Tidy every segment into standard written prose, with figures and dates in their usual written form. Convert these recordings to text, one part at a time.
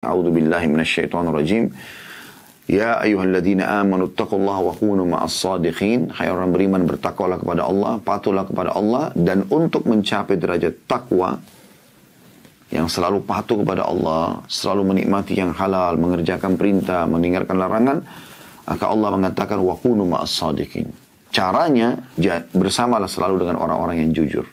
A'udzu billahi minasyaitonir rajim. Ya ayyuhalladzina amanu taqullaha wa kunu ma'as shadiqin. Hai orang beriman, bertakwalah kepada Allah, patuhlah kepada Allah, dan untuk mencapai derajat takwa yang selalu patuh kepada Allah, selalu menikmati yang halal, mengerjakan perintah, meninggalkan larangan, maka Allah mengatakan wa kunu ma'as shadiqin. Caranya bersamalah selalu dengan orang-orang yang jujur.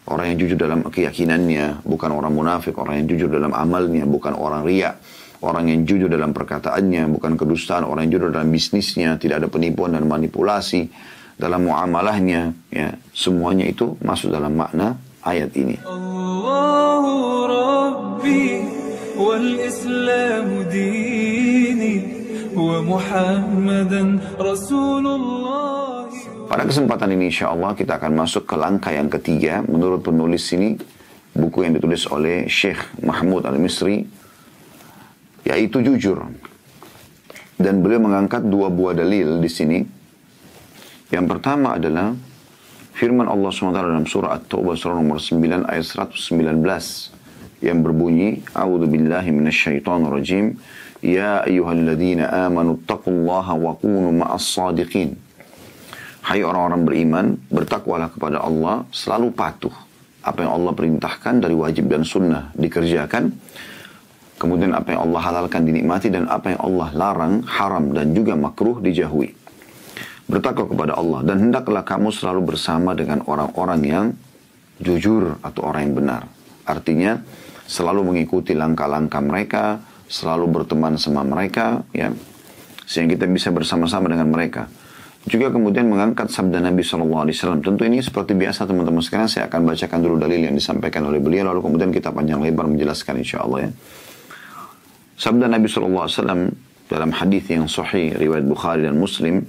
Orang yang jujur dalam keyakinannya, bukan orang munafik. Orang yang jujur dalam amalnya, bukan orang riya. Orang yang jujur dalam perkataannya, bukan kedustaan. Orang yang jujur dalam bisnisnya, tidak ada penipuan dan manipulasi dalam muamalahnya. Ya, semuanya itu masuk dalam makna ayat ini. Allahu Rabbi wal Islamu dini wa Muhammadan Rasulullah. Pada kesempatan ini insya Allah kita akan masuk ke langkah yang ketiga. Menurut penulis ini, buku yang ditulis oleh Syekh Mahmud Al-Misri, yaitu jujur. Dan beliau mengangkat dua buah dalil di sini. Yang pertama adalah firman Allah SWT dalam surah At-Taubah surah nomor 9 ayat 119 yang berbunyi, A'udzu billahi minasyaitonir rajim. Ya ayyuhalladzina amanu taqullaha wa kunu ma'as shadiqin. Hai orang-orang beriman, bertakwalah kepada Allah, selalu patuh. Apa yang Allah perintahkan dari wajib dan sunnah dikerjakan. Kemudian apa yang Allah halalkan dinikmati, dan apa yang Allah larang, haram dan juga makruh dijauhi. Bertakwa kepada Allah, dan hendaklah kamu selalu bersama dengan orang-orang yang jujur atau orang yang benar. Artinya, selalu mengikuti langkah-langkah mereka, selalu berteman sama mereka, ya, sehingga kita bisa bersama-sama dengan mereka. Juga kemudian mengangkat sabda Nabi SAW. Tentu ini seperti biasa teman-teman sekalian, saya akan bacakan dulu dalil yang disampaikan oleh beliau, lalu kemudian kita panjang lebar menjelaskan insya Allah ya. Sabda Nabi SAW dalam hadis yang sahih, riwayat Bukhari dan Muslim,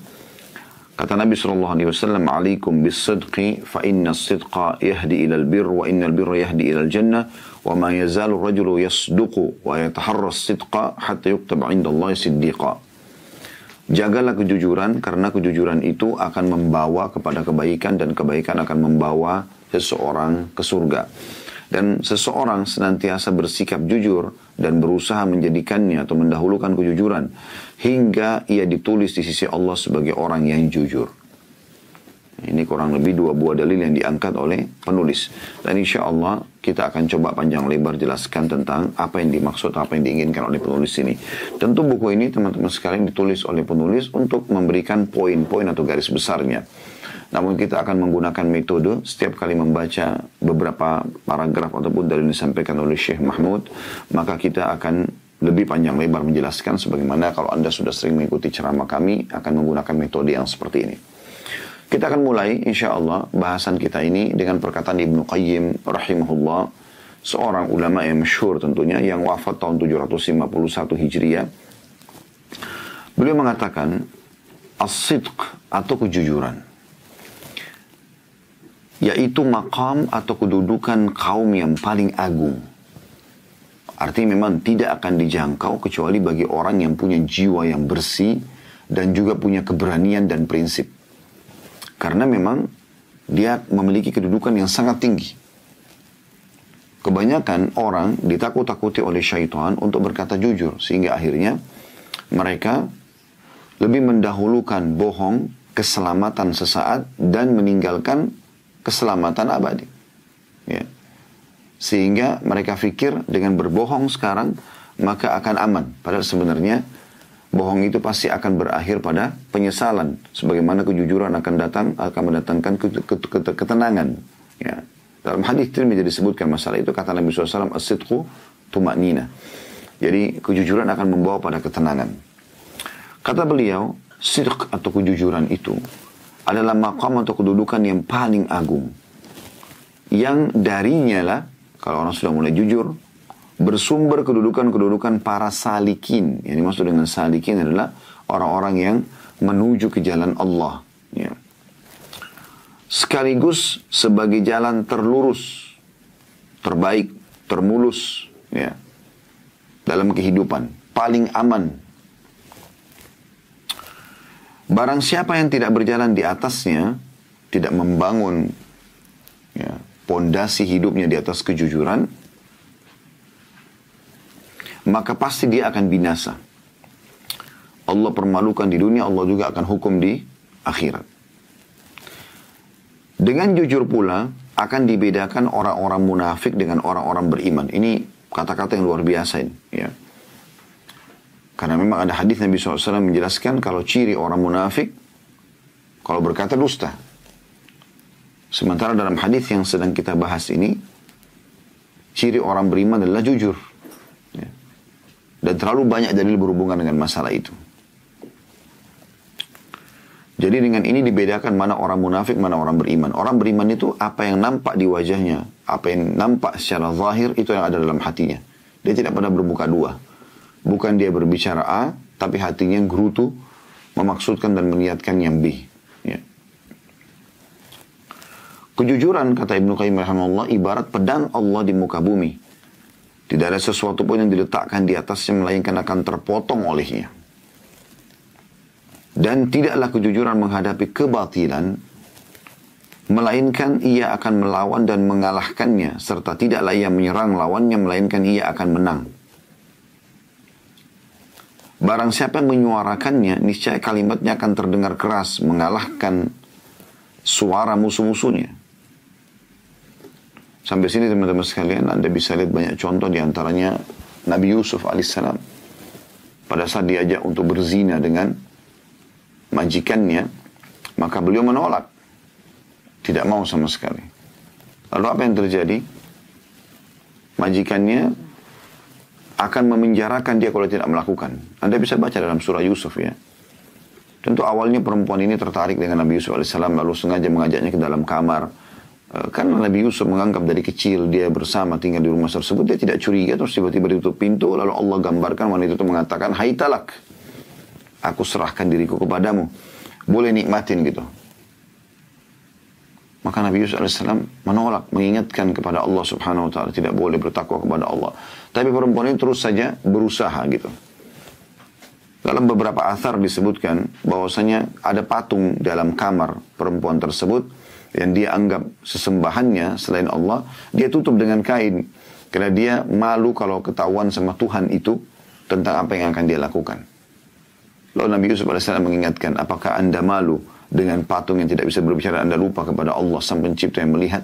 kata Nabi SAW, Alaikum bis-sidqi, fa inna as-sidqa yahdi ilal bir, wa inna al-birra yahdi ilal jannah, wa ma yazalu rajulu yasduqu, wa yataharra as-sidqa, hatta yuktaba inda Allah siddiqa. Jagalah kejujuran, karena kejujuran itu akan membawa kepada kebaikan, dan kebaikan akan membawa seseorang ke surga. Dan seseorang senantiasa bersikap jujur dan berusaha menjadikannya atau mendahulukan kejujuran hingga ia ditulis di sisi Allah sebagai orang yang jujur. Ini kurang lebih dua buah dalil yang diangkat oleh penulis. Dan insya Allah kita akan coba panjang lebar jelaskan tentang apa yang dimaksud, apa yang diinginkan oleh penulis ini. Tentu buku ini teman-teman sekalian ditulis oleh penulis untuk memberikan poin-poin atau garis besarnya. Namun kita akan menggunakan metode setiap kali membaca beberapa paragraf ataupun dalil yang disampaikan oleh Syekh Mahmud, maka kita akan lebih panjang lebar menjelaskan, sebagaimana kalau Anda sudah sering mengikuti ceramah kami akan menggunakan metode yang seperti ini. Kita akan mulai insya Allah bahasan kita ini dengan perkataan Ibnu Qayyim rahimahullah, seorang ulama yang masyhur tentunya, yang wafat tahun 751 Hijriah. Beliau mengatakan, as-sidq atau kejujuran, yaitu maqam atau kedudukan kaum yang paling agung. Artinya memang tidak akan dijangkau kecuali bagi orang yang punya jiwa yang bersih dan juga punya keberanian dan prinsip. Karena memang dia memiliki kedudukan yang sangat tinggi. Kebanyakan orang ditakut-takuti oleh syaitan untuk berkata jujur, sehingga akhirnya mereka lebih mendahulukan bohong, keselamatan sesaat, dan meninggalkan keselamatan abadi. Ya. Sehingga mereka pikir dengan berbohong sekarang maka akan aman. Padahal sebenarnya bohong itu pasti akan berakhir pada penyesalan. Sebagaimana kejujuran akan mendatangkan ketenangan. Ya. Dalam hadis Tirmidzi disebutkan masalah itu, kata Nabi SAW, as-sidqu tuma'nina. Jadi kejujuran akan membawa pada ketenangan. Kata beliau, sidq atau kejujuran itu adalah maqam atau kedudukan yang paling agung. Yang darinya lah, kalau orang sudah mulai jujur, bersumber kedudukan-kedudukan para salikin. Yang dimaksud dengan salikin adalah orang-orang yang menuju ke jalan Allah. Ya. Sekaligus sebagai jalan terlurus, terbaik, termulus, ya, dalam kehidupan, paling aman. Barang siapa yang tidak berjalan di atasnya, tidak membangun pondasi hidupnya di atas kejujuran, maka pasti dia akan binasa. Allah permalukan di dunia, Allah juga akan hukum di akhirat. Dengan jujur pula, akan dibedakan orang-orang munafik dengan orang-orang beriman. Ini kata-kata yang luar biasa ini. Ya. Karena memang ada hadis Nabi SAW menjelaskan kalau ciri orang munafik, kalau berkata dusta. Sementara dalam hadis yang sedang kita bahas ini, ciri orang beriman adalah jujur. Ya. Dan terlalu banyak dalil berhubungan dengan masalah itu. Jadi dengan ini dibedakan mana orang munafik, mana orang beriman. Orang beriman itu apa yang nampak di wajahnya, apa yang nampak secara zahir, itu yang ada dalam hatinya. Dia tidak pernah bermuka dua. Bukan dia berbicara A, tapi hatinya gerutu, memaksudkan dan meniatkan yang B. Ya. Kejujuran, kata Ibnu Qayyim rahimahullah, ibarat pedang Allah di muka bumi. Tidak ada sesuatu pun yang diletakkan di atasnya, melainkan akan terpotong olehnya. Dan tidaklah kejujuran menghadapi kebatilan, melainkan ia akan melawan dan mengalahkannya, serta tidaklah ia menyerang lawannya, melainkan ia akan menang. Barang siapa yang menyuarakannya, niscaya kalimatnya akan terdengar keras, mengalahkan suara musuh-musuhnya. Sampai sini teman-teman sekalian, Anda bisa lihat banyak contoh, diantaranya Nabi Yusuf alaihissalam. Pada saat diajak untuk berzina dengan majikannya, maka beliau menolak. Tidak mau sama sekali. Lalu apa yang terjadi? Majikannya akan memenjarakan dia kalau tidak melakukan. Anda bisa baca dalam surah Yusuf ya. Tentu awalnya perempuan ini tertarik dengan Nabi Yusuf alaihissalam, lalu sengaja mengajaknya ke dalam kamar. Karena Nabi Yusuf menganggap dari kecil dia bersama tinggal di rumah tersebut, dia tidak curiga. Terus tiba-tiba ditutup pintu, lalu Allah gambarkan wanita itu mengatakan, "Hai talak, aku serahkan diriku kepadamu, boleh nikmatin," gitu. Maka Nabi Yusuf AS menolak, mengingatkan kepada Allah subhanahu wa ta'ala, tidak boleh bertakwa kepada Allah. Tapi perempuan ini terus saja berusaha gitu. Dalam beberapa athar disebutkan bahwasanya ada patung dalam kamar perempuan tersebut yang dia anggap sesembahannya selain Allah, dia tutup dengan kain. Karena dia malu kalau ketahuan sama Tuhan itu tentang apa yang akan dia lakukan. Lalu Nabi Yusuf AS mengingatkan, apakah anda malu dengan patung yang tidak bisa berbicara, anda lupa kepada Allah sang pencipta yang melihat?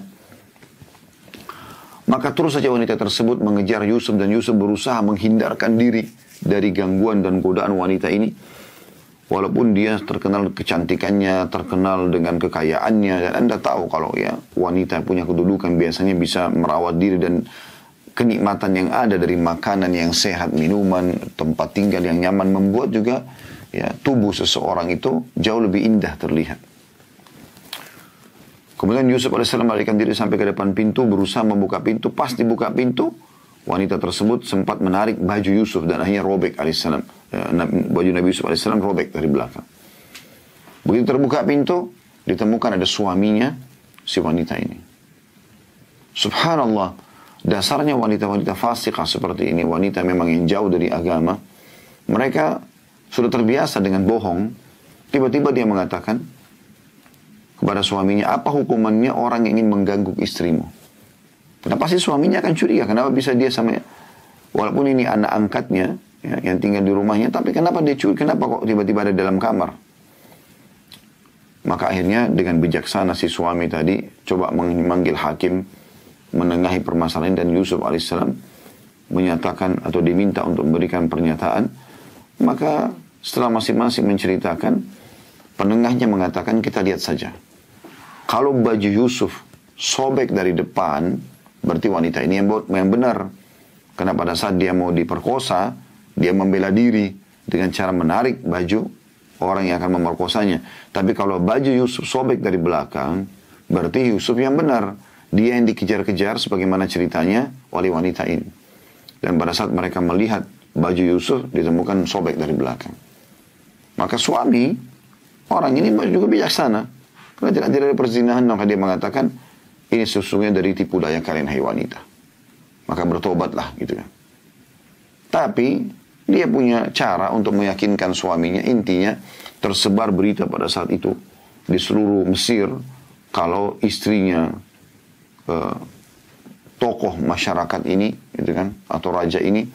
Maka terus saja wanita tersebut mengejar Yusuf, dan Yusuf berusaha menghindarkan diri dari gangguan dan godaan wanita ini. Walaupun dia terkenal kecantikannya, terkenal dengan kekayaannya, dan anda tahu kalau ya wanita punya kedudukan biasanya bisa merawat diri, dan kenikmatan yang ada dari makanan yang sehat, minuman, tempat tinggal yang nyaman, membuat juga ya tubuh seseorang itu jauh lebih indah terlihat. Kemudian Yusuf AS melarikan diri sampai ke depan pintu, berusaha membuka pintu. Pas dibuka pintu, wanita tersebut sempat menarik baju Yusuf dan akhirnya robek alaihissalam. Baju Nabi Yusuf alaihissalam robek dari belakang. Begitu terbuka pintu, ditemukan ada suaminya si wanita ini. Subhanallah, dasarnya wanita-wanita fasikah seperti ini, wanita memang yang jauh dari agama, mereka sudah terbiasa dengan bohong. Tiba-tiba dia mengatakan kepada suaminya, apa hukumannya orang yang ingin mengganggu istrimu? Karena pasti suaminya akan curiga, kenapa bisa dia sama, walaupun ini anak angkatnya ya, yang tinggal di rumahnya, tapi kenapa dia curiga, kenapa kok tiba-tiba ada dalam kamar? Maka akhirnya dengan bijaksana si suami tadi coba memanggil hakim, menengahi permasalahan, dan Yusuf alaihissalam menyatakan atau diminta untuk memberikan pernyataan. Maka setelah masing-masing menceritakan, penengahnya mengatakan, kita lihat saja. Kalau baju Yusuf sobek dari depan, berarti wanita ini yang benar. Karena pada saat dia mau diperkosa, dia membela diri dengan cara menarik baju orang yang akan memerkosanya. Tapi kalau baju Yusuf sobek dari belakang, berarti Yusuf yang benar. Dia yang dikejar-kejar sebagaimana ceritanya oleh wanita ini. Dan pada saat mereka melihat baju Yusuf ditemukan sobek dari belakang. Maka suami, orang ini juga bijaksana. Karena tidak ada perzinahan, maka dia mengatakan, ini sesungguhnya dari tipu daya kalian, hai wanita. Maka bertobatlah, gitu kan. Tapi, dia punya cara untuk meyakinkan suaminya. Intinya, tersebar berita pada saat itu di seluruh Mesir, kalau istrinya, tokoh masyarakat ini, gitu kan, atau raja ini,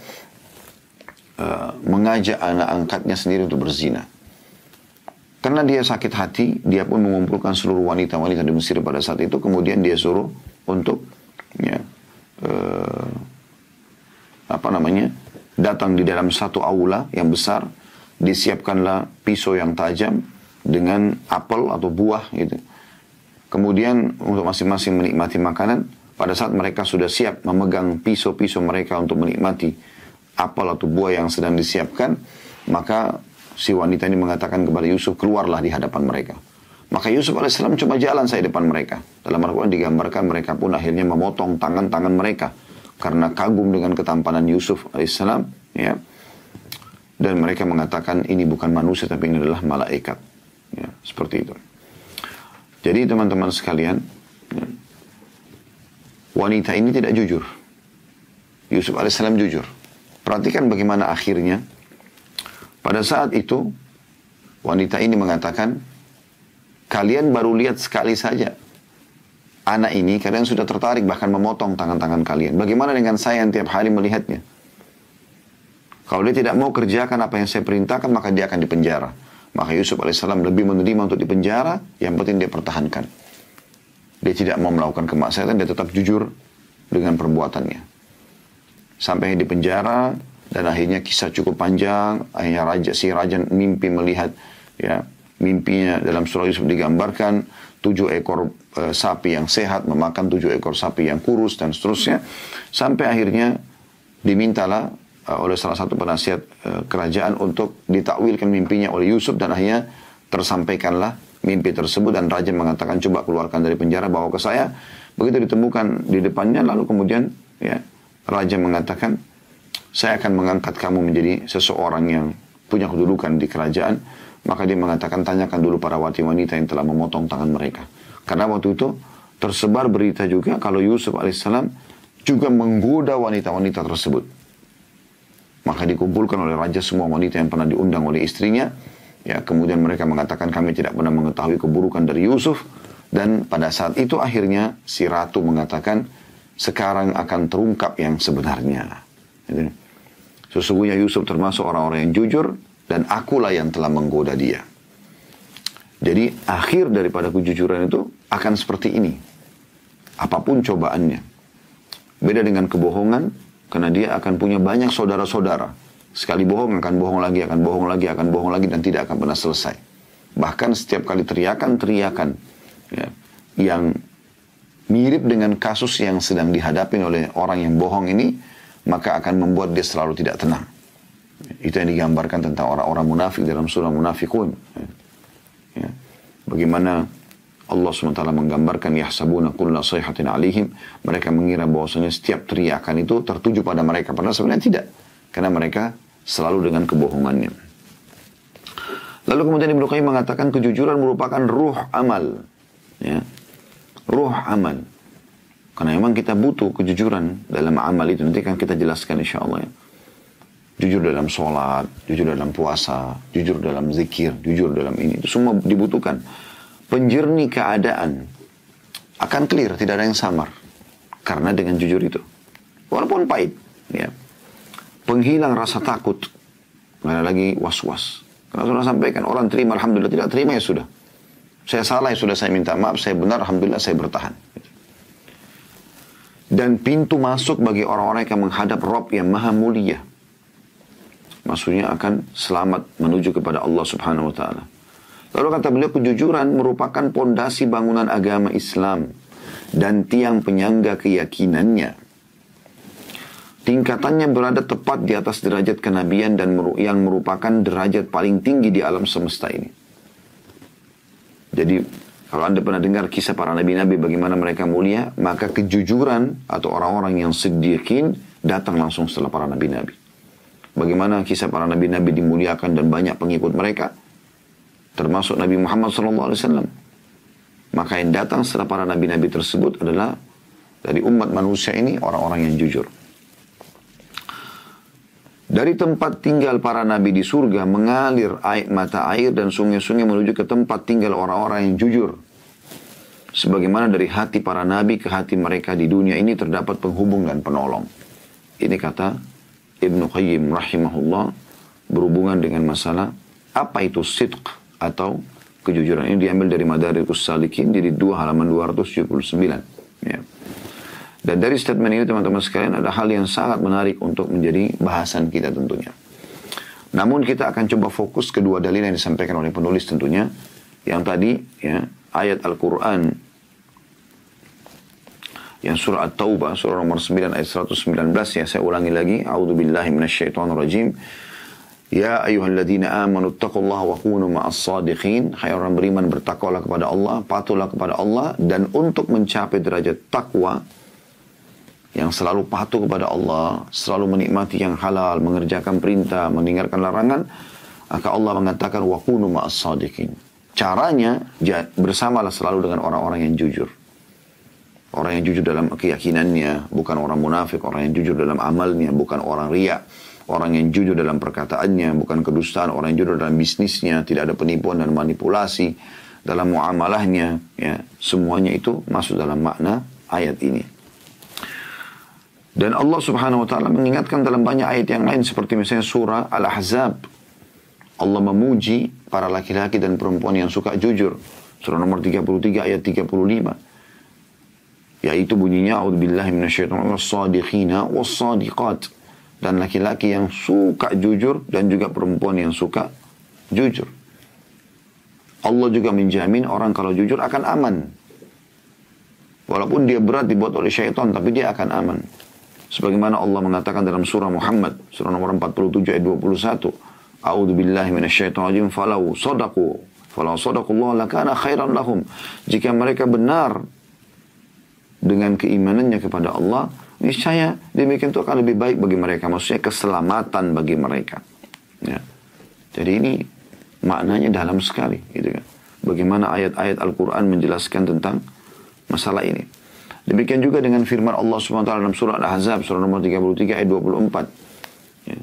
mengajak anak angkatnya sendiri untuk berzina. Karena dia sakit hati, dia pun mengumpulkan seluruh wanita-wanita di Mesir pada saat itu, kemudian dia suruh untuk datang di dalam satu aula yang besar, disiapkanlah pisau yang tajam dengan apel atau buah gitu. Kemudian untuk masing-masing menikmati makanan, pada saat mereka sudah siap memegang pisau-pisau mereka untuk menikmati apel atau buah yang sedang disiapkan, maka si wanita ini mengatakan kepada Yusuf, keluarlah di hadapan mereka. Maka Yusuf alaihissalam coba jalan saya depan mereka. Dalam Al-Quran digambarkan mereka pun akhirnya memotong tangan-tangan mereka karena kagum dengan ketampanan Yusuf alaihissalam, ya. Dan mereka mengatakan ini bukan manusia tapi ini adalah malaikat, ya, seperti itu. Jadi teman-teman sekalian, ya, wanita ini tidak jujur. Yusuf alaihissalam jujur. Perhatikan bagaimana akhirnya. Pada saat itu wanita ini mengatakan, kalian baru lihat sekali saja anak ini, kalian sudah tertarik bahkan memotong tangan-tangan kalian. Bagaimana dengan saya yang tiap hari melihatnya? Kalau dia tidak mau kerjakan apa yang saya perintahkan, maka dia akan dipenjara. Maka Yusuf alaihissalam lebih menerima untuk dipenjara, yang penting dia pertahankan. Dia tidak mau melakukan kemaksiatan, dia tetap jujur dengan perbuatannya. Sampai di penjara, dan akhirnya kisah cukup panjang. Akhirnya si raja mimpi melihat, ya, mimpinya dalam surah Yusuf digambarkan 7 ekor sapi yang sehat memakan 7 ekor sapi yang kurus dan seterusnya. Sampai akhirnya dimintalah oleh salah satu penasihat kerajaan untuk ditakwilkan mimpinya oleh Yusuf, dan akhirnya tersampaikanlah mimpi tersebut, dan raja mengatakan coba keluarkan dari penjara, bawa ke saya. Begitu ditemukan di depannya, lalu kemudian ya raja mengatakan, saya akan mengangkat kamu menjadi seseorang yang punya kedudukan di kerajaan. Maka dia mengatakan, tanyakan dulu para wanita yang telah memotong tangan mereka. Karena waktu itu tersebar berita juga kalau Yusuf alaihissalam juga menggoda wanita-wanita tersebut. Maka dikumpulkan oleh raja semua wanita yang pernah diundang oleh istrinya. Ya, kemudian mereka mengatakan, kami tidak pernah mengetahui keburukan dari Yusuf. Dan pada saat itu akhirnya si ratu mengatakan, sekarang akan terungkap yang sebenarnya. Sesungguhnya Yusuf termasuk orang-orang yang jujur, dan akulah yang telah menggoda dia. Jadi akhir daripada kejujuran itu akan seperti ini. Apapun cobaannya. Beda dengan kebohongan, karena dia akan punya banyak saudara-saudara. Sekali bohong, akan bohong lagi, akan bohong lagi, akan bohong lagi, dan tidak akan pernah selesai. Bahkan setiap kali teriakan-teriakan, ya, yang mirip dengan kasus yang sedang dihadapi oleh orang yang bohong ini, maka akan membuat dia selalu tidak tenang. Itu yang digambarkan tentang orang-orang munafik dalam surah Munafikun. Ya. Bagaimana Allah SWT menggambarkan, yahsabuna kulla sayhatin alihim, mereka mengira bahwasanya setiap teriakan itu tertuju pada mereka, padahal sebenarnya tidak, karena mereka selalu dengan kebohongannya. Lalu kemudian Ibnu Qayyim mengatakan, kejujuran merupakan ruh amal, ya, ruh amal. Karena memang kita butuh kejujuran dalam amal itu, nanti kan kita jelaskan insyaAllah, ya. Jujur dalam sholat, jujur dalam puasa, jujur dalam zikir, jujur dalam ini, itu semua dibutuhkan. Penjernih keadaan akan clear, tidak ada yang samar. Karena dengan jujur itu, walaupun pahit, ya, penghilang rasa takut, nggak ada lagi was-was. Karena sudah sampaikan, orang terima, alhamdulillah, tidak terima ya sudah. Saya salah ya sudah, saya minta maaf, saya benar, alhamdulillah saya bertahan. Dan pintu masuk bagi orang-orang yang menghadap Rabb yang maha mulia. Maksudnya akan selamat menuju kepada Allah subhanahu wa ta'ala. Lalu kata beliau, kejujuran merupakan pondasi bangunan agama Islam dan tiang penyangga keyakinannya. Tingkatannya berada tepat di atas derajat kenabian dan yang merupakan derajat paling tinggi di alam semesta ini. Jadi kalau Anda pernah dengar kisah para nabi-nabi bagaimana mereka mulia, maka kejujuran atau orang-orang yang siddiqin datang langsung setelah para nabi-nabi. Bagaimana kisah para nabi-nabi dimuliakan dan banyak pengikut mereka, termasuk Nabi Muhammad SAW. Maka yang datang setelah para nabi-nabi tersebut adalah dari umat manusia ini orang-orang yang jujur. Dari tempat tinggal para nabi di surga mengalir mata air dan sungai-sungai menuju ke tempat tinggal orang-orang yang jujur. Sebagaimana dari hati para nabi ke hati mereka di dunia ini terdapat penghubung dan penolong. Ini kata Ibnu Qayyim rahimahullah berhubungan dengan masalah apa itu sidq atau kejujuran. Ini diambil dari Madarikus Salikin, jadi 2 halaman 279. Ya. Dan dari statement ini teman-teman sekalian ada hal yang sangat menarik untuk menjadi bahasan kita tentunya. Namun kita akan coba fokus kedua dalil yang disampaikan oleh penulis tentunya. Yang tadi ya, ayat Al-Quran yang surah At-Taubah, surah nomor 9 ayat 119, ya saya ulangi lagi. A'udzubillahi minasyaitonirrajim. Ya ayyuhalladzina amanu taqullaha wa kunu ma'as sadiqin. Hai orang beriman, bertakwalah kepada Allah, patuhlah kepada Allah, dan untuk mencapai derajat takwa yang selalu patuh kepada Allah, selalu menikmati yang halal, mengerjakan perintah, meninggalkan larangan, maka Allah mengatakan wa kunu ma'as sadiqin. Caranya bersamalah selalu dengan orang-orang yang jujur. Orang yang jujur dalam keyakinannya, bukan orang munafik. Orang yang jujur dalam amalnya, bukan orang riya. Orang yang jujur dalam perkataannya, bukan kedustaan. Orang yang jujur dalam bisnisnya, tidak ada penipuan dan manipulasi dalam muamalahnya. Ya, semuanya itu masuk dalam makna ayat ini. Dan Allah subhanahu wa ta'ala mengingatkan dalam banyak ayat yang lain, seperti misalnya surah Al-Ahzab. Allah memuji para laki-laki dan perempuan yang suka jujur. Surah nomor 33 ayat 35. Yaitu bunyinya a'udzubillahi minasyaitonir shadiqina was-shadiqat, dan laki-laki yang suka jujur dan juga perempuan yang suka jujur. Allah juga menjamin orang kalau jujur akan aman. Walaupun dia berat dibuat oleh syaitan, tapi dia akan aman. Sebagaimana Allah mengatakan dalam surah Muhammad, surah nomor 47 ayat 21, a'udzubillahi minasyaitonir rajim, falau sadaqullah lakana khairan lahum. Jika mereka benar dengan keimanannya kepada Allah, niscaya demikian itu akan lebih baik bagi mereka. Maksudnya keselamatan bagi mereka. Ya. Jadi ini maknanya dalam sekali. Gitu kan. Bagaimana ayat-ayat Al-Quran menjelaskan tentang masalah ini. Demikian juga dengan firman Allah SWT dalam surah Al-Ahzab, surah nomor 33 ayat 24. Ya.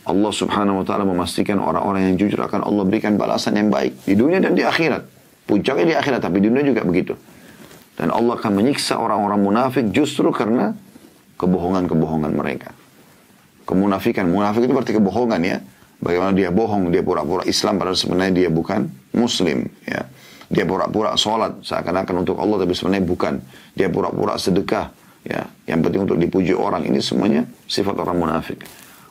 Allah Subhanahu wa ta'ala memastikan orang-orang yang jujur akan Allah berikan balasan yang baik di dunia dan di akhirat. Puncaknya di akhirat, tapi di dunia juga begitu. Dan Allah akan menyiksa orang-orang munafik justru karena kebohongan-kebohongan mereka. Kemunafikan. Munafik itu berarti kebohongan ya. Bagaimana dia bohong, dia pura-pura Islam padahal sebenarnya dia bukan Muslim. Ya. Dia pura-pura sholat seakan-akan untuk Allah tapi sebenarnya bukan. Dia pura-pura sedekah. Ya. Yang penting untuk dipuji orang. Ini semuanya sifat orang munafik.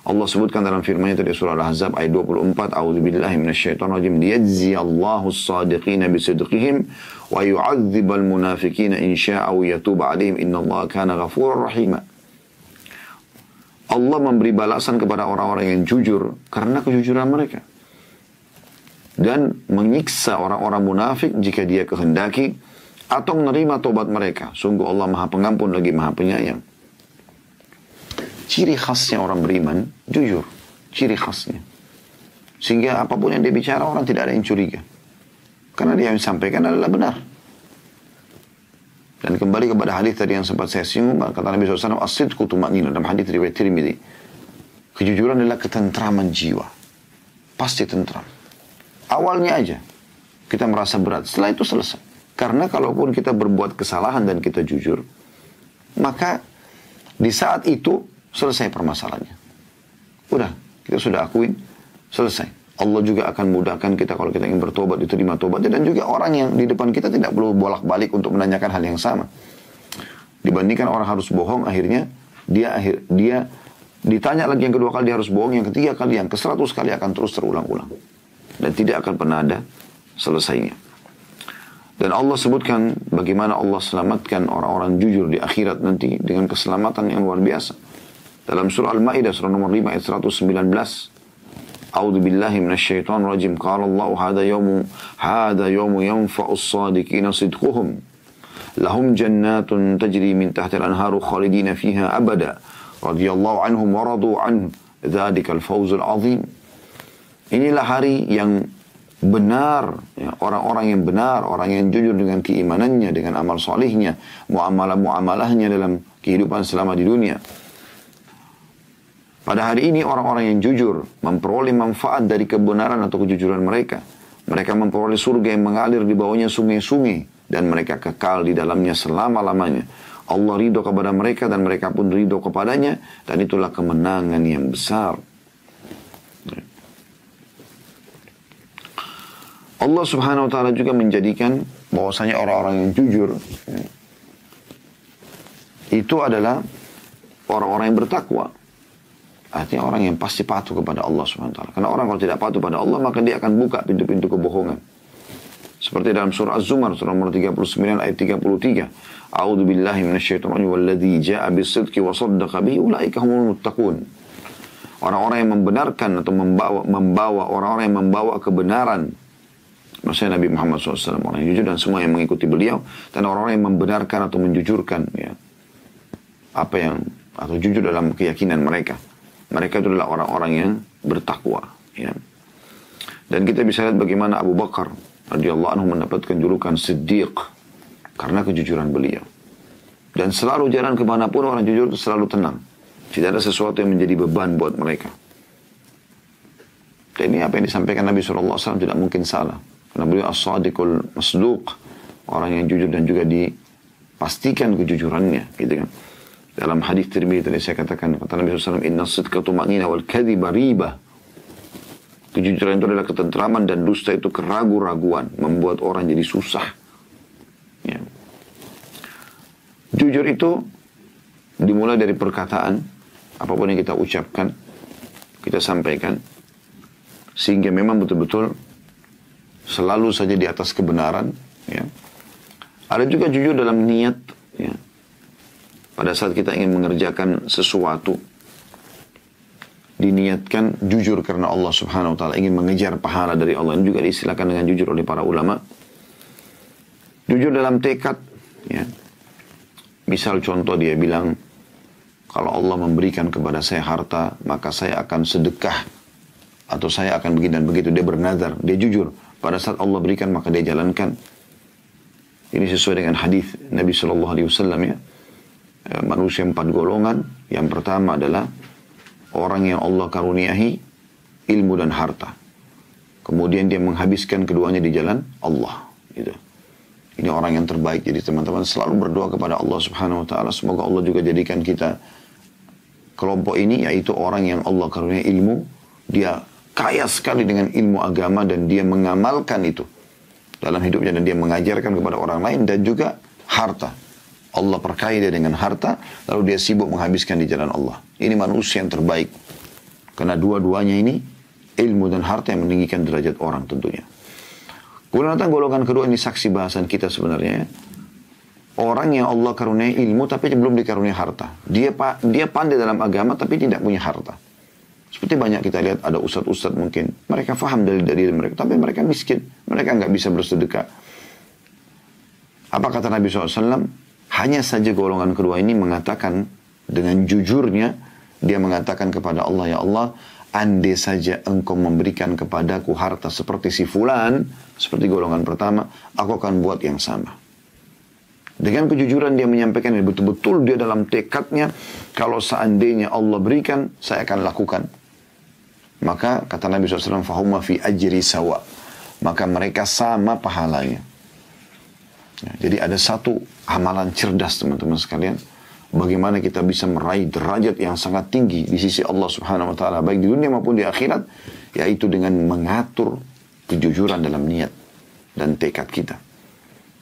Allah sebutkan dalam firman-Nya di surah Al-Ahzab ayat 24, a'udzubillahi minasyaitonir rajim, liyajziyallahu as-sadiqina bisidqihim wa yu'adzibal munafiqina in syaa'a wa yatuba 'alaihim innallaha kana ghafurur rahima. Allah memberi balasan kepada orang-orang yang jujur karena kejujuran mereka, dan menyiksa orang-orang munafik jika Dia kehendaki atau menerima tobat mereka. Sungguh Allah Maha Pengampun lagi Maha Penyayang. Ciri khasnya orang beriman, jujur. Ciri khasnya. Sehingga apapun yang dia bicara, orang tidak ada yang curiga. Karena dia yang sampaikan adalah benar. Dan kembali kepada hadis tadi yang sempat saya singgung, kata Nabi SAW, as-sidqu tuma'nina, dalam hadis riwayat Tirmidzi. Kejujuran adalah ketentraman jiwa. Pasti tentram. Awalnya aja, kita merasa berat. Setelah itu selesai. Karena kalaupun kita berbuat kesalahan dan kita jujur, maka di saat itu, selesai permasalahannya. Udah, kita sudah akuin, selesai. Allah juga akan mudahkan kita kalau kita ingin bertobat, diterima tobatnya. Dan juga orang yang di depan kita tidak perlu bolak-balik untuk menanyakan hal yang sama. Dibandingkan orang harus bohong, akhirnya dia ditanya lagi yang kedua kali dia harus bohong, yang ketiga kali, yang ke-100 kali akan terus terulang-ulang. Dan tidak akan pernah ada selesainya. Dan Allah sebutkan bagaimana Allah selamatkan orang-orang jujur di akhirat nanti dengan keselamatan yang luar biasa. Dalam surah Al-Ma'idah, surah nomor 5 ayat 119. A'udzubillahi minasyaitonir rajim. Qala Allahu hadza yawmu yanfa'u as-sadiqina sidquhum. Lahum jannatun tajri min tahtiha al-anharu khalidina fiha abada. Radhiyallahu anhum wa radu anhu. Dzadzikal fawzul 'adzim. Inilah hari yang benar, ya, orang-orang yang benar, orang yang jujur dengan keimanannya, dengan amal solihnya, muamalahnya dalam kehidupan selama di dunia. Pada hari ini orang-orang yang jujur memperoleh manfaat dari kebenaran atau kejujuran mereka. Mereka memperoleh surga yang mengalir di bawahnya sungai-sungai, dan mereka kekal di dalamnya selama-lamanya. Allah ridho kepada mereka dan mereka pun ridho kepadanya, dan itulah kemenangan yang besar. Allah subhanahu wa ta'ala juga menjadikan bahwasanya orang-orang yang jujur itu adalah orang-orang yang bertakwa. Artinya orang yang pasti patuh kepada Allah subhanahu wa ta'ala. Karena orang kalau tidak patuh pada Allah, maka dia akan buka pintu-pintu kebohongan. Seperti dalam surah Az-Zumar, surah nomor 39 ayat 33. A'udzu billahi minasyaitonir rajim, walladzi jaa'a bis-sidqi wa shaddaqa bihi ulaika humul muttaqun. Orang-orang yang membenarkan atau membawa orang-orang yang membawa kebenaran. Maksudnya Nabi Muhammad SAW, orang yang jujur dan semua yang mengikuti beliau, dan orang-orang yang membenarkan atau menjujurkan apa yang atau jujur dalam keyakinan mereka. Mereka itu adalah orang-orang yang bertakwa. Dan kita bisa lihat bagaimana Abu Bakar radhiyallahu anhu mendapatkan julukan Siddiq karena kejujuran beliau. Dan selalu jalan kemanapun orang jujur itu selalu tenang. Tidak ada sesuatu yang menjadi beban buat mereka. Dan ini apa yang disampaikan Nabi SAW tidak mungkin salah. Karena beliau as-sadiqul masduq, orang yang jujur dan juga dipastikan kejujurannya, gitu kan. Dalam hadis Tirmidzi tadi saya katakan, kata Nabi SAW, inna sidqa tuma'nina wal kadhiba riba. Kejujuran itu adalah ketentraman dan dusta itu keraguan-raguan, membuat orang jadi susah. Ya. Jujur itu dimulai dari perkataan, apapun yang kita ucapkan, kita sampaikan, sehingga memang betul-betul selalu saja di atas kebenaran. Ya. Ada juga jujur dalam niat. Ya. Pada saat kita ingin mengerjakan sesuatu, diniatkan jujur karena Allah subhanahu wa ta'ala, ingin mengejar pahala dari Allah. Ini juga diistilahkan dengan jujur oleh para ulama. Jujur dalam tekad. Ya. Misal contoh dia bilang, kalau Allah memberikan kepada saya harta, maka saya akan sedekah. Atau saya akan begini dan begitu. Dia bernazar, dia jujur. Pada saat Allah berikan, maka dia jalankan. Ini sesuai dengan hadis Nabi SAW, ya. Manusia 4 golongan. Yang pertama adalah orang yang Allah karuniahi ilmu dan harta. Kemudian dia menghabiskan keduanya di jalan Allah. Gitu. Ini orang yang terbaik. Jadi teman-teman selalu berdoa kepada Allah subhanahu wa ta'ala. Semoga Allah juga jadikan kita kelompok ini, yaitu orang yang Allah karuniai ilmu. Dia kaya sekali dengan ilmu agama dan dia mengamalkan itu dalam hidupnya, dan dia mengajarkan kepada orang lain, dan juga harta. Allah perkaya dia dengan harta, lalu dia sibuk menghabiskan di jalan Allah. Ini manusia yang terbaik. Karena dua-duanya ini, ilmu dan harta yang meninggikan derajat orang tentunya. Kemudian datang golongan kedua, ini saksi bahasan kita sebenarnya. Orang yang Allah karuniai ilmu tapi belum dikaruniai harta. Dia pandai dalam agama tapi tidak punya harta. Seperti banyak kita lihat ada ustadz-ustadz mungkin. Mereka faham dari mereka. Tapi mereka miskin. Mereka nggak bisa bersedekah. Apa kata Nabi SAW? Hanya saja golongan kedua ini mengatakan dengan jujurnya. Dia mengatakan kepada Allah, ya Allah, andai saja engkau memberikan kepadaku harta seperti si fulan. Seperti golongan pertama. Aku akan buat yang sama. Dengan kejujuran dia menyampaikan ini. Betul-betul dia dalam tekadnya. Kalau seandainya Allah berikan, saya akan lakukan. Maka kata Nabi SAW, fahumma fi ajri sawa. Maka mereka sama pahalanya. Ya, jadi ada satu amalan cerdas teman-teman sekalian. Bagaimana kita bisa meraih derajat yang sangat tinggi di sisi Allah Subhanahu Wa Taala, baik di dunia maupun di akhirat, yaitu dengan mengatur kejujuran dalam niat dan tekad kita.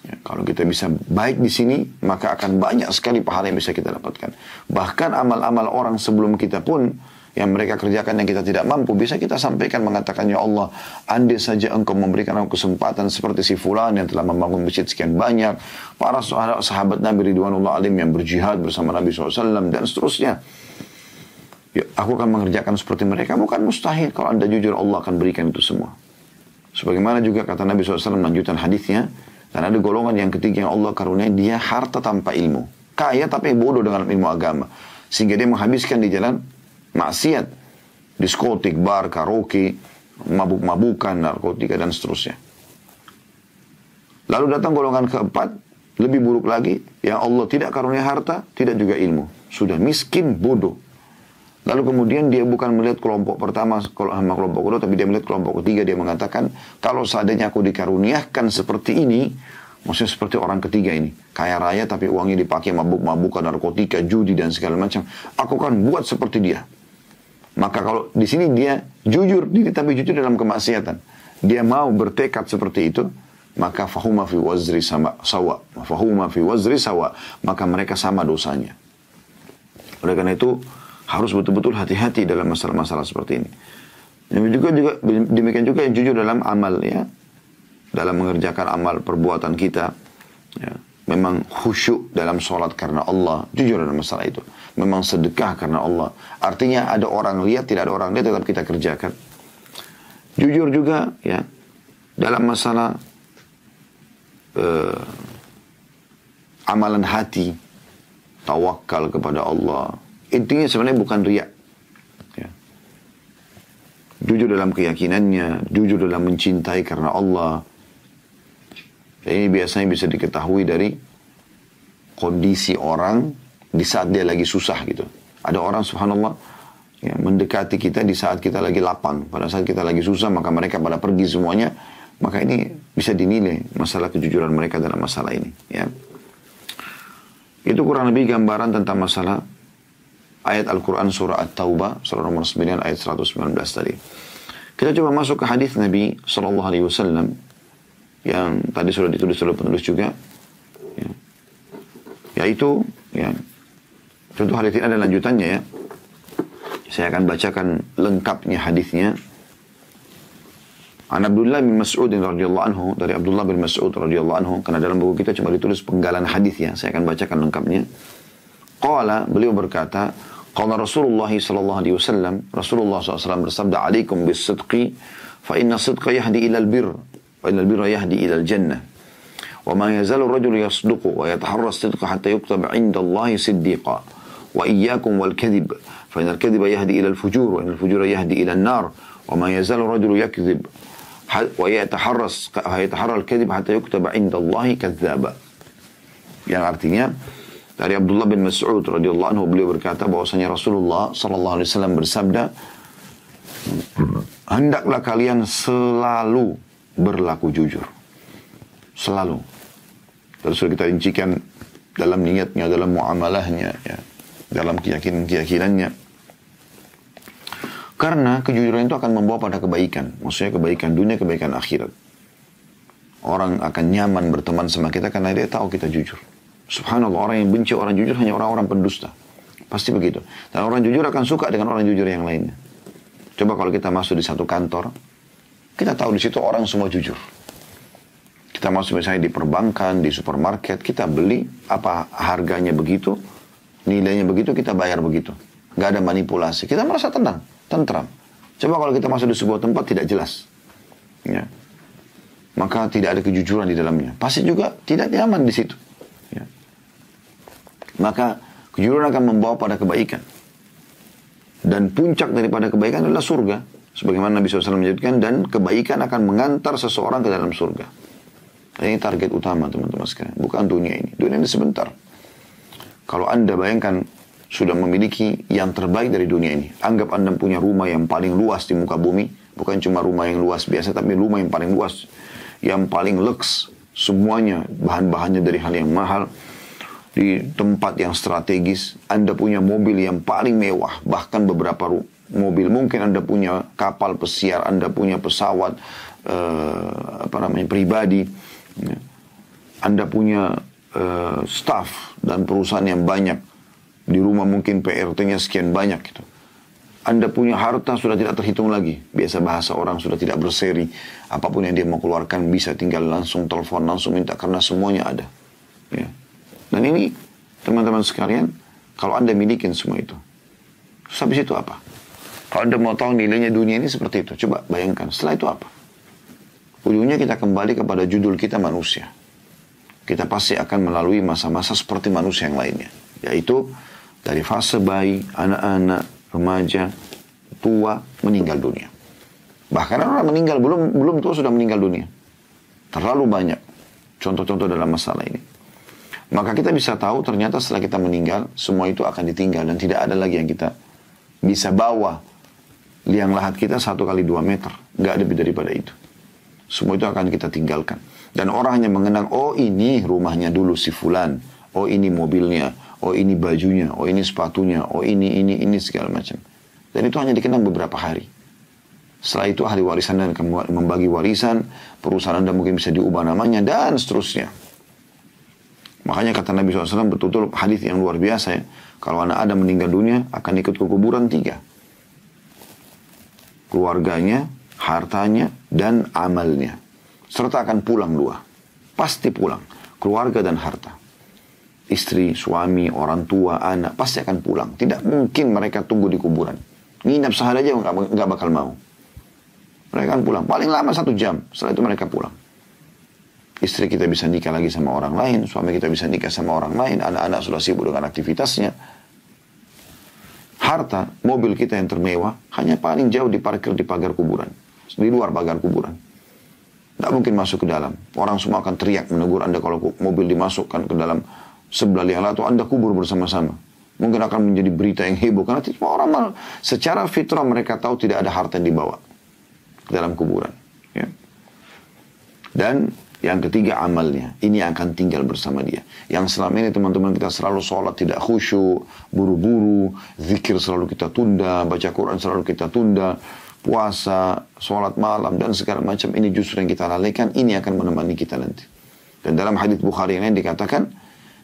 Ya, kalau kita bisa baik di sini, maka akan banyak sekali pahala yang bisa kita dapatkan. Bahkan amal-amal orang sebelum kita pun, yang mereka kerjakan yang kita tidak mampu, bisa kita sampaikan mengatakan, ya Allah, andai saja engkau memberikan aku kesempatan seperti si fulan yang telah membangun masjid sekian banyak, para sahabat Nabi Ridwanullah alim yang berjihad bersama Nabi SAW, dan seterusnya. Ya, aku akan mengerjakan seperti mereka. Bukan mustahil, kalau anda jujur Allah akan berikan itu semua. Sebagaimana juga kata Nabi SAW melanjutkan hadisnya, dan ada golongan yang ketiga yang Allah karuniai, dia harta tanpa ilmu. Kaya tapi bodoh dengan ilmu agama. Sehingga dia menghabiskan di jalan maksiat, diskotik, bar, karaoke, mabuk-mabukan, narkotika, dan seterusnya. Lalu datang golongan keempat, lebih buruk lagi, yang Allah tidak karunia harta, tidak juga ilmu. Sudah miskin, bodoh. Lalu kemudian dia bukan melihat kelompok pertama sama kelompok kedua, tapi dia melihat kelompok ketiga. Dia mengatakan, kalau seandainya aku dikaruniakan seperti ini, Maksudnya seperti orang ketiga ini. Kaya raya tapi uangnya dipakai mabuk-mabukan, narkotika, judi dan segala macam. Aku kan buat seperti dia. Maka kalau di sini dia jujur diri tapi jujur dalam kemaksiatan. Dia mau bertekad seperti itu. Maka fahuma fi wazri sawa. Fahuma fi wazri sawa. Maka mereka sama dosanya. Oleh karena itu harus betul-betul hati-hati dalam masalah-masalah seperti ini. Demikian juga yang jujur dalam amal ya. Dalam mengerjakan amal perbuatan kita ya, memang khusyuk dalam sholat karena Allah, jujur dalam masalah itu. Memang sedekah karena Allah, artinya ada orang lihat, tidak ada orang lihat, tetap kita kerjakan. Jujur juga ya dalam masalah amalan hati, tawakal kepada Allah. Intinya sebenarnya bukan riya ya. Jujur dalam keyakinannya, jujur dalam mencintai karena Allah. Ini biasanya bisa diketahui dari kondisi orang di saat dia lagi susah gitu. Ada orang subhanallah ya, mendekati kita di saat kita lagi lapang. Pada saat kita lagi susah maka mereka pada pergi semuanya. Maka ini bisa dinilai masalah kejujuran mereka dalam masalah ini. Ya. Itu kurang lebih gambaran tentang masalah ayat Al-Quran surah At-Taubah surah nomor 9 ayat 119 tadi. Kita coba masuk ke hadis Nabi SAW. Yang tadi sudah ditulis oleh penulis juga ya. Yaitu ya, contoh hadis ini ada lanjutannya ya. Saya akan bacakan lengkapnya hadisnya. An Abdullah bin Mas'ud radhiyallahu anhu, dari Abdullah bin Mas'ud radhiyallahu anhu, karena dalam buku kita cuma ditulis penggalan hadis ya. Saya akan bacakan lengkapnya. Qala, beliau berkata, qala Rasulullah sallallahu alaihi wasallam, Rasulullah SAW bersabda, "Alaikum bis-sidqi fa inna sidqa yahdi ila al-birr." وإن البر يهدي إلى الجنة وما يزال الرجل يصدق ويتحرى الصدق حتى يكتب عند الله صديقا وإياكم والكذب فإن الكذب يهدي إلى الفجور وإن الفجور يهدي إلى النار وما يزال الرجل يكذب ويتحرى الكذب حتى يكتب عند الله كذابا. Yang artinya dari Abdullah bin Mas'ud radhiyallahu anhu, beliau berkata bahwasanya Rasulullah sallallahu alaihi wasallam bersabda, hendaklah kalian selalu berlaku jujur. Selalu. Terus sudah kita rincikan dalam niatnya, dalam muamalahnya, ya, dalam keyakinannya. Karena kejujuran itu akan membawa pada kebaikan. Maksudnya kebaikan dunia, kebaikan akhirat. Orang akan nyaman berteman sama kita karena dia tahu kita jujur. Subhanallah, orang yang benci orang jujur hanya orang-orang pendusta. Pasti begitu. Dan orang jujur akan suka dengan orang jujur yang lainnya. Coba kalau kita masuk di satu kantor, kita tahu di situ orang semua jujur. Kita masuk misalnya di perbankan, di supermarket, kita beli apa harganya begitu, nilainya begitu, kita bayar begitu. Nggak ada manipulasi. Kita merasa tenang, tentram. Coba kalau kita masuk di sebuah tempat tidak jelas, ya, maka tidak ada kejujuran di dalamnya. Pasti juga tidak nyaman di situ. Ya. Maka kejujuran akan membawa pada kebaikan. Dan puncak daripada kebaikan adalah surga. Sebagaimana Nabi SAW menyebutkan, dan kebaikan akan mengantar seseorang ke dalam surga. Ini target utama teman-teman sekalian. Bukan dunia ini. Dunia ini sebentar. Kalau Anda bayangkan sudah memiliki yang terbaik dari dunia ini. Anggap Anda punya rumah yang paling luas di muka bumi. Bukan cuma rumah yang luas biasa, tapi rumah yang paling luas. Yang paling lux. Semuanya bahan-bahannya dari hal yang mahal. Di tempat yang strategis. Anda punya mobil yang paling mewah. Bahkan beberapa mobil, mungkin Anda punya kapal pesiar, Anda punya pesawat pribadi, ya. Anda punya staff dan perusahaan yang banyak, di rumah mungkin PRT-nya sekian banyak gitu. Anda punya harta sudah tidak terhitung lagi, biasa bahasa orang sudah tidak berseri, apapun yang dia mau keluarkan bisa tinggal langsung telepon, langsung minta, karena semuanya ada, ya. Dan ini teman-teman sekalian, kalau Anda milikin semua itu, terus habis itu apa? Kalau Anda mau tahu nilainya dunia ini seperti itu, coba bayangkan, setelah itu apa? Ujungnya kita kembali kepada judul kita manusia. Kita pasti akan melalui masa-masa seperti manusia yang lainnya. Yaitu dari fase bayi, anak-anak, remaja, tua, meninggal dunia. Bahkan orang meninggal, belum tua sudah meninggal dunia. Terlalu banyak contoh-contoh dalam masalah ini. Maka kita bisa tahu ternyata setelah kita meninggal, semua itu akan ditinggal dan tidak ada lagi yang kita bisa bawa. Liang lahat kita 1 kali 2 meter. Nggak lebih daripada itu. Semua itu akan kita tinggalkan. Dan orang hanya mengenang, oh ini rumahnya dulu si fulan. Oh ini mobilnya. Oh ini bajunya. Oh ini sepatunya. Oh ini segala macam. Dan itu hanya dikenang beberapa hari. Setelah itu ahli warisan dan akan membagi warisan. Perusahaan Anda mungkin bisa diubah namanya dan seterusnya. Makanya kata Nabi SAW betul-betul hadis yang luar biasa ya. Kalau anak Adam meninggal dunia akan ikut ke kuburan 3. Keluarganya, hartanya, dan amalnya. Serta akan pulang 2. Pasti pulang. Keluarga dan harta. Istri, suami, orang tua, anak. Pasti akan pulang. Tidak mungkin mereka tunggu di kuburan. Nginap sehari aja nggak bakal mau. Mereka akan pulang. Paling lama 1 jam. Setelah itu mereka pulang. Istri kita bisa nikah lagi sama orang lain. Suami kita bisa nikah sama orang lain. Anak-anak sudah sibuk dengan aktivitasnya. Harta, mobil kita yang termewah, hanya paling jauh diparkir di pagar kuburan. Di luar pagar kuburan. Tidak mungkin masuk ke dalam. Orang semua akan teriak menegur Anda kalau mobil dimasukkan ke dalam sebelah liang atau Anda kubur bersama-sama. Mungkin akan menjadi berita yang heboh. Karena orang secara fitrah mereka tahu tidak ada harta yang dibawa ke dalam kuburan. Ya. Dan yang ketiga amalnya. Ini akan tinggal bersama dia. Yang selama ini teman-teman kita selalu sholat tidak khusyuk, buru-buru, zikir selalu kita tunda, baca Quran selalu kita tunda, puasa, sholat malam, dan segala macam. Ini justru yang kita lalaikan. Ini akan menemani kita nanti. Dan dalam hadits Bukhari yang lain dikatakan,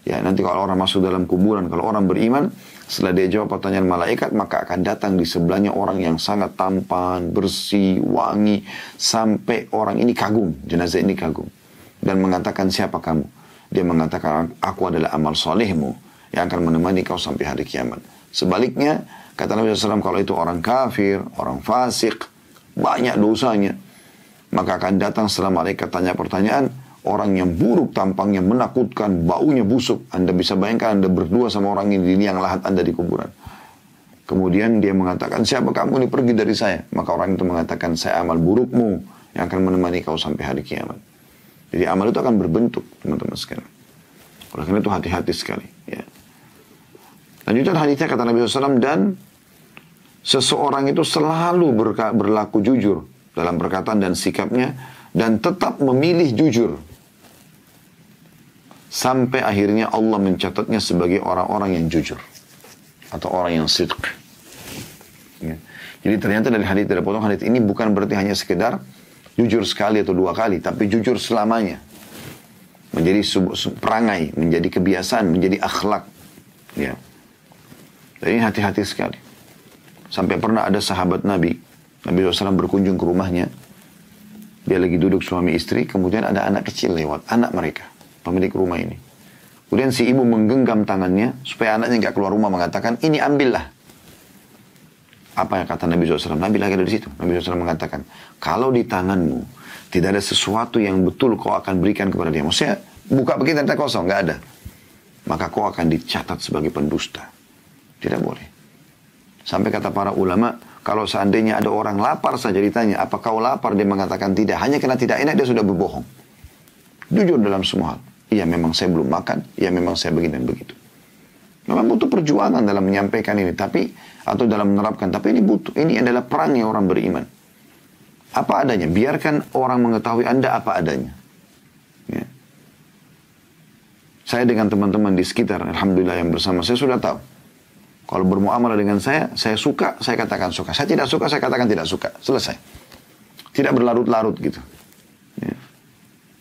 ya nanti kalau orang masuk dalam kuburan, kalau orang beriman, setelah dia jawab pertanyaan malaikat, maka akan datang di sebelahnya orang yang sangat tampan, bersih, wangi, sampai orang ini kagum, jenazah ini kagum. Dan mengatakan, siapa kamu? Dia mengatakan, aku adalah amal solehmu yang akan menemani kau sampai hari kiamat. Sebaliknya, kata Nabi SAW, kalau itu orang kafir, orang fasik, banyak dosanya, maka akan datang setelah malaikat tanya pertanyaan, orang yang buruk tampangnya, menakutkan, baunya busuk. Anda bisa bayangkan Anda berdua sama orang ini di liang lahat Anda di kuburan. Kemudian dia mengatakan, siapa kamu ini pergi dari saya? Maka orang itu mengatakan, saya amal burukmu yang akan menemani kau sampai hari kiamat. Jadi amal itu akan berbentuk, teman-teman sekalian. Oleh karena itu hati-hati sekali. Ya. Lanjutan hadisnya kata Nabi SAW, dan seseorang itu selalu berlaku jujur dalam perkataan dan sikapnya, dan tetap memilih jujur. Sampai akhirnya Allah mencatatnya sebagai orang-orang yang jujur. Atau orang yang sidq. Ya. Jadi ternyata dari hadis, dari potong hadis ini bukan berarti hanya sekedar jujur sekali atau 2 kali, tapi jujur selamanya. Menjadi perangai, menjadi kebiasaan, menjadi akhlak. Ya. Dan ini hati-hati sekali. Sampai pernah ada sahabat Nabi SAW berkunjung ke rumahnya. Dia lagi duduk suami istri, kemudian ada anak kecil lewat, anak mereka, pemilik rumah ini. Kemudian si ibu menggenggam tangannya, supaya anaknya nggak keluar rumah, mengatakan, ini ambillah. Apa yang kata Nabi SAW? Nabi lagi dari situ. Nabi SAW mengatakan, kalau di tanganmu tidak ada sesuatu yang betul kau akan berikan kepada dia. Maksudnya, buka begitu nanti kosong, nggak ada. Maka kau akan dicatat sebagai pendusta. Tidak boleh. Sampai kata para ulama, kalau seandainya ada orang lapar saja ditanya, apa kau lapar? Dia mengatakan tidak. Hanya karena tidak enak, dia sudah berbohong. Jujur dalam semua hal. Iya memang saya belum makan. Iya memang saya begini dan begitu. Memang butuh perjuangan dalam menyampaikan ini. Atau dalam menerapkan. Tapi ini butuh. Ini adalah perangnya orang beriman. Apa adanya. Biarkan orang mengetahui Anda apa adanya. Ya. Saya dengan teman-teman di sekitar, alhamdulillah yang bersama, saya sudah tahu. Kalau bermuamalah dengan saya suka, saya katakan suka. Saya tidak suka, saya katakan tidak suka. Selesai. Tidak berlarut-larut gitu. Ya.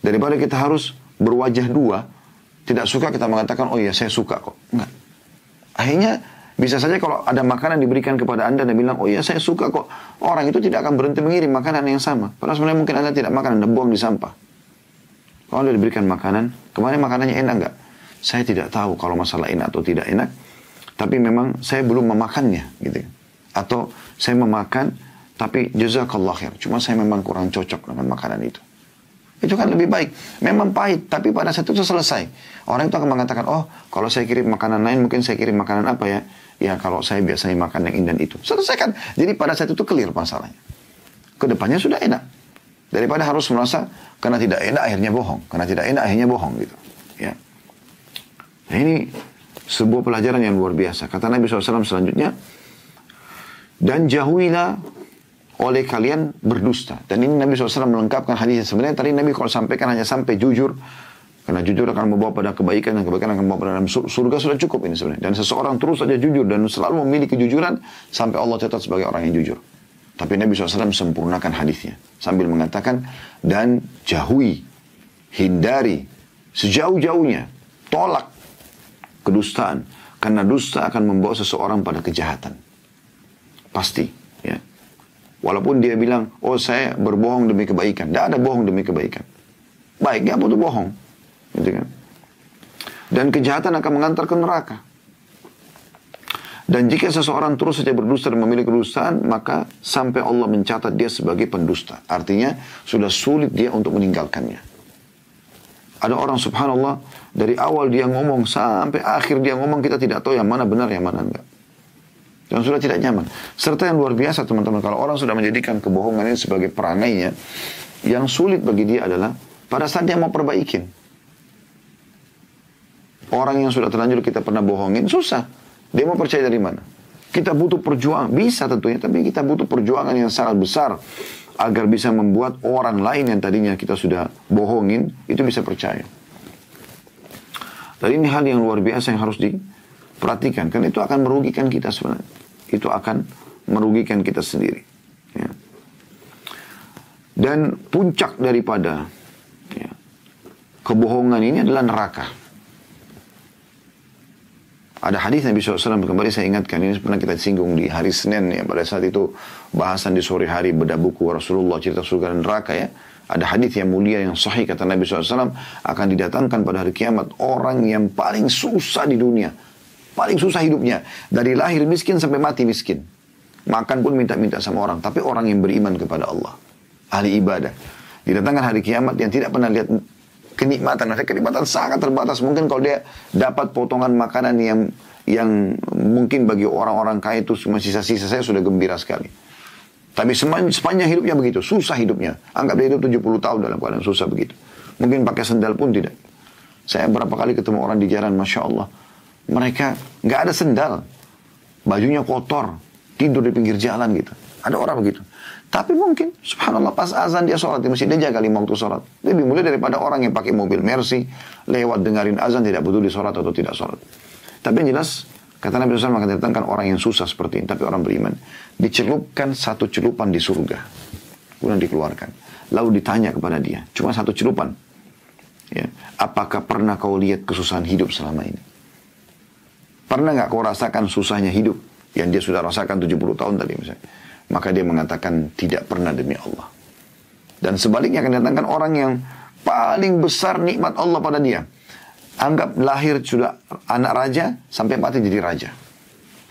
Daripada kita harus berwajah 2, tidak suka kita mengatakan, oh iya saya suka kok. Enggak. Akhirnya bisa saja kalau ada makanan diberikan kepada Anda dan bilang, oh iya saya suka kok. Orang itu tidak akan berhenti mengirim makanan yang sama. Padahal sebenarnya mungkin Anda tidak makan, Anda buang di sampah. Kalau Anda diberikan makanan, kemarin makanannya enak enggak? Saya tidak tahu kalau masalah enak atau tidak enak. Tapi memang saya belum memakannya gitu. Atau saya memakan tapi jazakallah khair. Cuma saya memang kurang cocok dengan makanan itu. Itu kan lebih baik. Memang pahit tapi pada saat itu selesai. Orang itu akan mengatakan, oh kalau saya kirim makanan lain mungkin saya kirim makanan apa ya? Ya kalau saya biasanya makan yang ini dan itu. Selesaikan. Jadi pada saat itu clear masalahnya. Kedepannya sudah enak. Daripada harus merasa karena tidak enak akhirnya bohong. Karena tidak enak akhirnya bohong gitu. Ya. Nah ini sebuah pelajaran yang luar biasa. Kata Nabi SAW selanjutnya, dan jauhilah oleh kalian berdusta. Dan ini Nabi SAW melengkapkan hadisnya. Sebenarnya tadi Nabi kalau sampaikan hanya sampai jujur, karena jujur akan membawa pada kebaikan, dan kebaikan akan membawa pada dalam surga, sudah cukup ini sebenarnya. Dan seseorang terus saja jujur dan selalu memiliki kejujuran sampai Allah catat sebagai orang yang jujur. Tapi Nabi SAW sempurnakan hadisnya sambil mengatakan, dan jauhi, hindari sejauh-jauhnya, tolak kedustaan, karena dusta akan membawa seseorang pada kejahatan. Pasti, ya. Walaupun dia bilang, oh saya berbohong demi kebaikan. Tidak ada bohong demi kebaikan. Baik, dia butuh bohong. Gitu kan? Dan kejahatan akan mengantar ke neraka. Dan jika seseorang terus saja berdusta dan memiliki kedustaan, maka sampai Allah mencatat dia sebagai pendusta. Artinya, sudah sulit dia untuk meninggalkannya. Ada orang subhanallah, dari awal dia ngomong sampai akhir dia ngomong, kita tidak tahu yang mana benar, yang mana enggak. Dan sudah tidak nyaman. Serta yang luar biasa teman-teman, kalau orang sudah menjadikan kebohongan ini sebagai perangainya, yang sulit bagi dia adalah pada saat dia mau perbaikin. Orang yang sudah terlanjur kita pernah bohongin, susah. Dia mau percaya dari mana? Kita butuh perjuangan, bisa tentunya, tapi kita butuh perjuangan yang sangat besar agar bisa membuat orang lain yang tadinya kita sudah bohongin, itu bisa percaya. Dan ini hal yang luar biasa yang harus diperhatikan, karena itu akan merugikan kita sebenarnya. Itu akan merugikan kita sendiri. Ya. Dan puncak daripada kebohongan ini adalah neraka. Ada hadis Nabi SAW, kembali saya ingatkan, ini pernah kita singgung di hari Senin ya, pada saat itu bahasan di sore hari bedah buku Rasulullah cerita surga dan neraka ya. Ada hadis yang mulia yang sahih kata Nabi SAW, akan didatangkan pada hari kiamat orang yang paling susah di dunia, paling susah hidupnya, dari lahir miskin sampai mati miskin, makan pun minta-minta sama orang, tapi orang yang beriman kepada Allah, ahli ibadah, didatangkan hari kiamat yang tidak pernah lihat kenikmatan. Ada kenikmatan sangat terbatas. Mungkin kalau dia dapat potongan makanan yang mungkin bagi orang-orang kaya itu cuma sisa-sisa, saya sudah gembira sekali. Tapi sepanjang hidupnya begitu, susah hidupnya. Anggap dia hidup 70 tahun dalam keadaan susah begitu. Mungkin pakai sendal pun tidak. Saya berapa kali ketemu orang di jalan, Masya Allah. Mereka nggak ada sendal. Bajunya kotor. Tidur di pinggir jalan gitu. Ada orang begitu. Tapi mungkin, subhanallah, pas azan dia sholat di masjid, dia jaga 5 waktu sholat. Lebih mulia daripada orang yang pakai mobil Mercy, lewat dengarin azan, tidak peduli sholat atau tidak sholat. Tapi yang jelas, kata Nabi SAW akan datangkan orang yang susah seperti ini, tapi orang beriman. Dicelupkan satu celupan di surga. Kemudian dikeluarkan. Lalu ditanya kepada dia, cuma satu celupan. Ya, apakah pernah kau lihat kesusahan hidup selama ini? Pernah nggak kau rasakan susahnya hidup yang dia sudah rasakan 70 tahun tadi misalnya? Maka dia mengatakan tidak pernah demi Allah. Dan sebaliknya akan datangkan orang yang paling besar nikmat Allah pada dia. Anggap lahir sudah anak raja sampai mati jadi raja.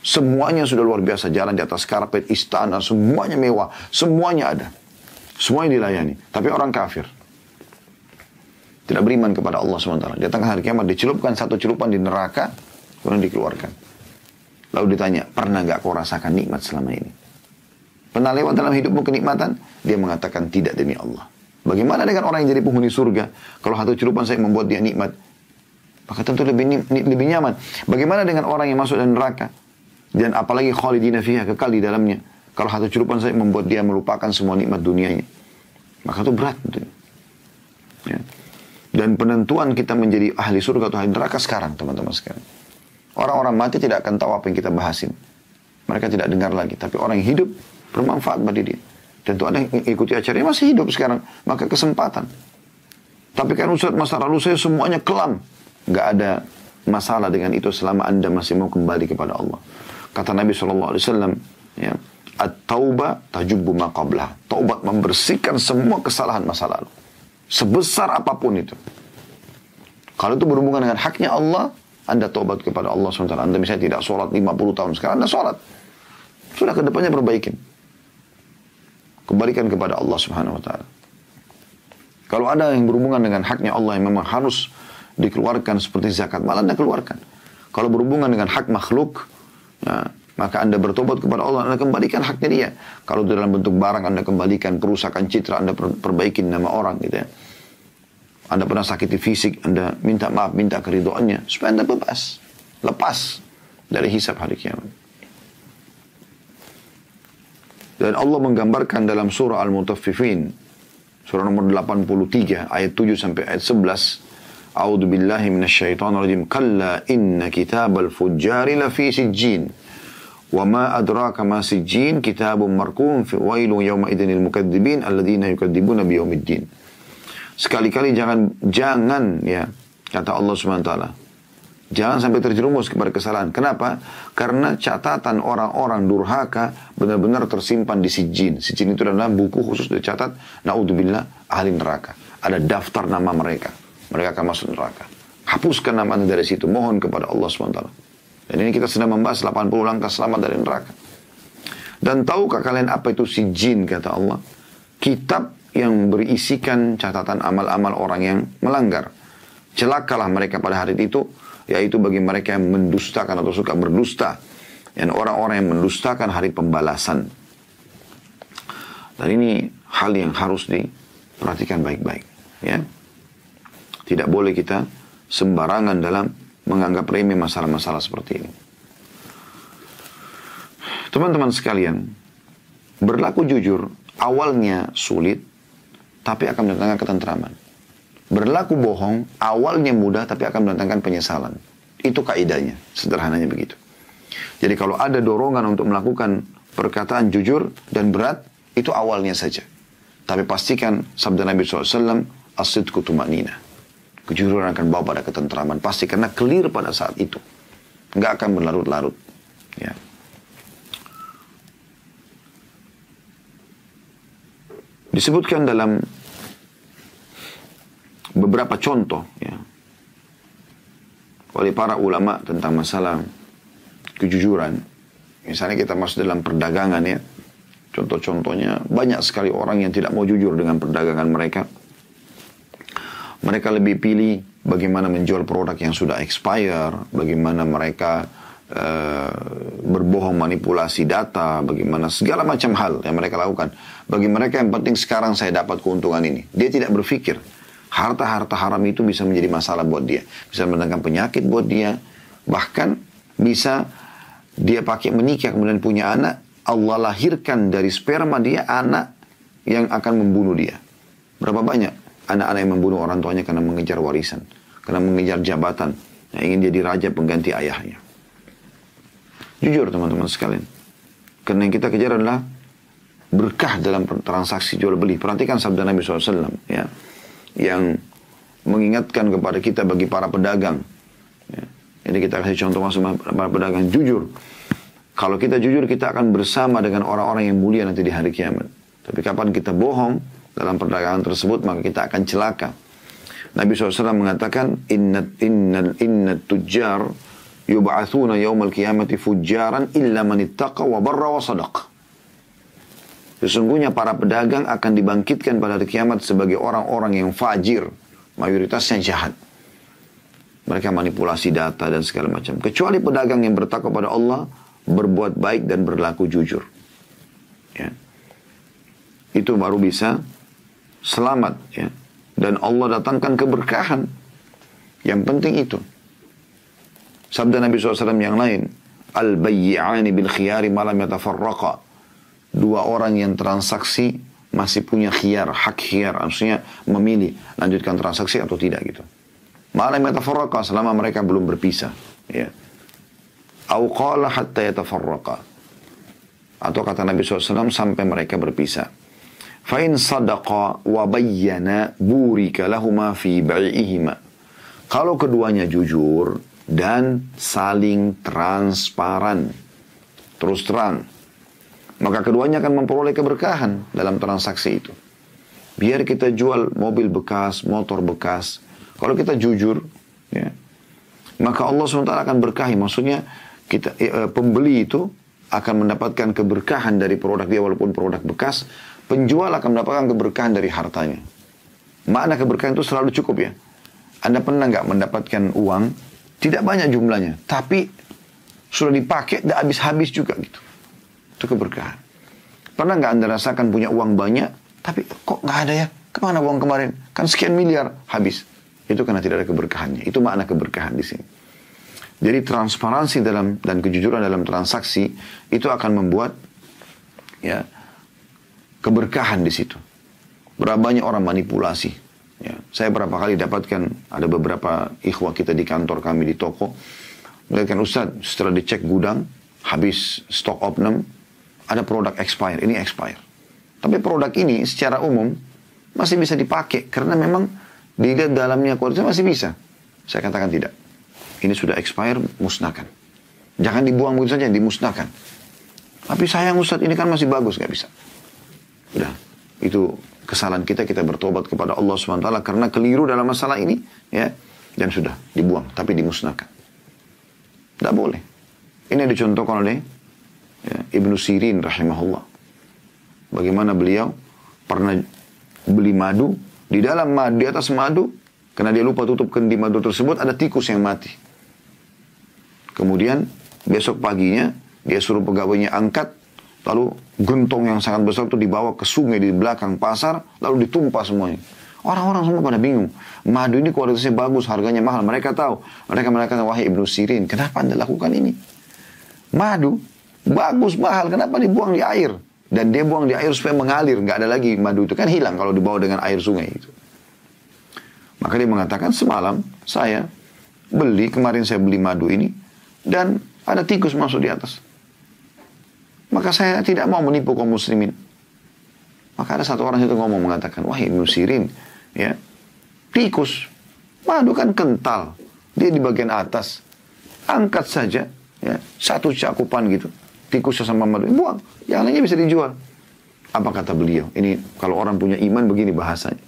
Semuanya sudah luar biasa, jalan di atas karpet, istana, semuanya mewah, semuanya ada. Semuanya dilayani. Tapi orang kafir, tidak beriman kepada Allah SWT. Datangkan hari kiamat, dicelupkan satu celupan di neraka, kemudian dikeluarkan. Lalu ditanya, pernah gak kau rasakan nikmat selama ini? Pernah lewat dalam hidupmu kenikmatan? Dia mengatakan tidak demi Allah. Bagaimana dengan orang yang jadi penghuni surga? Kalau satu celupan saya membuat dia nikmat, maka tentu lebih nyaman. Bagaimana dengan orang yang masuk dalam neraka? Dan apalagi khalidina fiha, kekal di dalamnya. Kalau satu celupan saya membuat dia melupakan semua nikmat dunianya, maka itu berat. Ya. Dan penentuan kita menjadi ahli surga atau ahli neraka sekarang, teman-teman sekalian. Orang-orang mati tidak akan tahu apa yang kita bahasin. Mereka tidak dengar lagi. Tapi orang yang hidup bermanfaat bagi dia. Tentu ada yang ikuti acaranya masih hidup sekarang, maka kesempatan. Tapi kan Ustaz, masa lalu saya semuanya kelam. Gak ada masalah dengan itu selama Anda masih mau kembali kepada Allah. Kata Nabi SAW, ya, at-taubah tajubbu ma qablah. Taubat membersihkan semua kesalahan masa lalu. Sebesar apapun itu. Kalau itu berhubungan dengan haknya Allah, Anda taubat kepada Allah SWT. Anda misalnya tidak sholat 50 tahun, sekarang Anda sholat. Sudah kedepannya perbaikin. Kembalikan kepada Allah Subhanahu Wa Taala. Kalau ada yang berhubungan dengan haknya Allah yang memang harus dikeluarkan seperti zakat, malah Anda keluarkan. Kalau berhubungan dengan hak makhluk, nah, maka Anda bertobat kepada Allah, Anda kembalikan haknya dia. Kalau dalam bentuk barang, Anda kembalikan, perusakan citra, Anda perbaikin nama orang gitu ya. Anda pernah sakiti fisik, Anda minta maaf, minta keridhoannya, supaya Anda bebas, lepas dari hisab hari kiamat. Dan Allah menggambarkan dalam surah Al-Mutaffifin, surah nomor 83, ayat 7 sampai ayat 11. A'udzu billahi minasyaitonir rajim. Kalla inna kitabal fujjari lafi sijjin. Wa ma adraka ma sijjin kitabun marqum fi wailun yawma idzin lil mukadzibin alladzina yukadzibuna biyaumiddin. Sekali-kali jangan ya, kata Allah Subhanahu wa taala. Jangan sampai terjerumus kepada kesalahan. Kenapa? Karena catatan orang-orang durhaka benar-benar tersimpan di sijjin. Sijjin itu adalah buku khusus dicatat, naudzubillah, ahli neraka. Ada daftar nama mereka. Mereka akan masuk neraka. Hapuskan namanya dari situ. Mohon kepada Allah SWT. Dan ini kita sedang membahas 80 langkah selamat dari neraka. Dan tahukah kalian apa itu sijjin, kata Allah? Kitab yang berisikan catatan amal-amal orang yang melanggar. Celakalah mereka pada hari itu, yaitu bagi mereka yang mendustakan atau suka berdusta, dan orang-orang yang mendustakan hari pembalasan. Dan ini hal yang harus diperhatikan baik-baik, ya. Tidak boleh kita sembarangan dalam menganggap remeh masalah-masalah seperti ini. Teman-teman sekalian, berlaku jujur awalnya sulit, tapi akan mendatangkan ketentraman. Berlaku bohong, awalnya mudah tapi akan mendatangkan penyesalan. Itu kaidahnya, sederhananya begitu. Jadi kalau ada dorongan untuk melakukan perkataan jujur dan berat, itu awalnya saja. Tapi pastikan sabda Nabi SAW, as-sidqu tuma'ninah. Kejujuran akan bawa pada ketentraman. Pasti karena clear pada saat itu. Nggak akan berlarut-larut. Ya. Disebutkan dalam beberapa contoh ya, oleh para ulama tentang masalah kejujuran. Misalnya kita masuk dalam perdagangan ya. Contoh-contohnya banyak sekali orang yang tidak mau jujur dengan perdagangan mereka. Mereka lebih pilih bagaimana menjual produk yang sudah expire, bagaimana mereka berbohong, manipulasi data, bagaimana segala macam hal yang mereka lakukan. Bagi mereka yang penting sekarang saya dapat keuntungan ini. Dia tidak berpikir harta-harta haram itu bisa menjadi masalah buat dia. Bisa mendatangkan penyakit buat dia. Bahkan bisa dia pakai menikah kemudian punya anak. Allah lahirkan dari sperma dia anak yang akan membunuh dia. Berapa banyak anak-anak yang membunuh orang tuanya karena mengejar warisan. Karena mengejar jabatan. Yang ingin jadi raja pengganti ayahnya. Jujur teman-teman sekalian. Karena yang kita kejar adalah berkah dalam transaksi jual beli. Perhatikan sabda Nabi SAW. Ya. Yang mengingatkan kepada kita bagi para pedagang. Ya. Ini kita kasih contoh masuk para pedagang. Jujur. Kalau kita jujur, kita akan bersama dengan orang-orang yang mulia nanti di hari kiamat. Tapi kapan kita bohong dalam perdagangan tersebut, maka kita akan celaka. Nabi SAW mengatakan, Inna tujjar yub'athuna yawmal qiyamati fujjaran illa man ittaqa wa barra wa sadaq. Sesungguhnya para pedagang akan dibangkitkan pada hari kiamat sebagai orang-orang yang fajir. Mayoritasnya jahat. Mereka manipulasi data dan segala macam. Kecuali pedagang yang bertakwa pada Allah, berbuat baik dan berlaku jujur. Ya. Itu baru bisa selamat. Ya. Dan Allah datangkan keberkahan. Yang penting itu. Sabda Nabi SAW yang lain, Al-bayyi'ani bil khiyari malam yatafarraqa. Dua orang yang transaksi masih punya khiyar, hak khiyar. Maksudnya memilih lanjutkan transaksi atau tidak gitu. Malam yatafarraqa, selama mereka belum berpisah. Ya. Au qala hatta yatafarraqa. Atau kata Nabi SAW sampai mereka berpisah. Fa in sadaqa wa bayyana burika lahuma fi bai'ihima. Kalau keduanya jujur dan saling transparan, terus terang, maka keduanya akan memperoleh keberkahan dalam transaksi itu. Biar kita jual mobil bekas, motor bekas, kalau kita jujur, ya, maka Allah SWT akan berkahi. Maksudnya kita pembeli itu akan mendapatkan keberkahan dari produk dia walaupun produk bekas. Penjual akan mendapatkan keberkahan dari hartanya. Makna keberkahan itu selalu cukup ya. Anda pernah nggak mendapatkan uang tidak banyak jumlahnya, tapi sudah dipakai tidak habis-habis juga gitu. Itu keberkahan. Pernah nggak Anda rasakan punya uang banyak, tapi kok nggak ada ya? Kemana uang kemarin? Kan sekian miliar habis. Itu karena tidak ada keberkahannya. Itu makna keberkahan di sini. Jadi transparansi dan kejujuran dalam transaksi itu akan membuat ya keberkahan di situ. Berapa banyak orang manipulasi. Ya, saya berapa kali dapatkan, ada beberapa ikhwah kita di kantor kami di toko, melihatkan Ustaz, setelah dicek gudang, habis stok opnam, ada produk expire, ini expire. Tapi produk ini secara umum masih bisa dipakai, karena memang dilihat dalamnya kualitasnya masih bisa. Saya katakan tidak. Ini sudah expire, musnahkan. Jangan dibuang begitu saja, dimusnahkan. Tapi sayang Ustaz, ini kan masih bagus, nggak bisa. Udah, itu kesalahan kita bertobat kepada Allah SWT karena keliru dalam masalah ini, ya, dan sudah dibuang, tapi dimusnahkan. Tidak boleh. Ini dicontohkan oleh ya, Ibnu Sirin rahimahullah. Bagaimana beliau pernah beli madu, di dalam madu, di atas madu, karena dia lupa tutup kendi madu tersebut, ada tikus yang mati. Kemudian besok paginya dia suruh pegawainya angkat, lalu gentong yang sangat besar itu dibawa ke sungai di belakang pasar, lalu ditumpah semuanya. Orang-orang semua pada bingung. Madu ini kualitasnya bagus, harganya mahal. Mereka tahu. Mereka mengatakan, wahai Ibnu Sirin, kenapa Anda lakukan ini? Madu bagus, mahal, kenapa dibuang di air? Dan dia buang di air supaya mengalir, nggak ada lagi madu itu. Kan hilang kalau dibawa dengan air sungai itu. Maka dia mengatakan, semalam saya kemarin saya beli madu ini, dan ada tikus masuk di atas. Maka saya tidak mau menipu kaum muslimin. Maka ada satu orang itu ngomong mengatakan, wahai Ibnu Sirin, ya, tikus, madu kan kental, dia di bagian atas, angkat saja, ya, satu cakupan gitu, tikusnya sama madu, buang, yang lainnya bisa dijual. Apa kata beliau? Ini kalau orang punya iman begini bahasanya.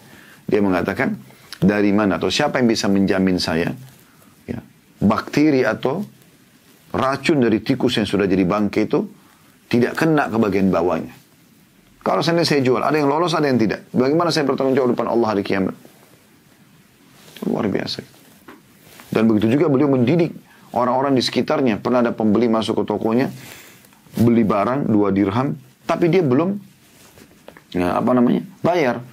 Dia mengatakan, dari mana atau siapa yang bisa menjamin saya, ya, bakteri atau racun dari tikus yang sudah jadi bangkai itu tidak kena ke bagian bawahnya. Kalau saya jual, ada yang lolos, ada yang tidak. Bagaimana saya bertanggung jawab depan Allah hari kiamat? Luar biasa. Dan begitu juga beliau mendidik orang-orang di sekitarnya. Pernah ada pembeli masuk ke tokonya, beli barang 2 dirham, tapi dia belum bayar.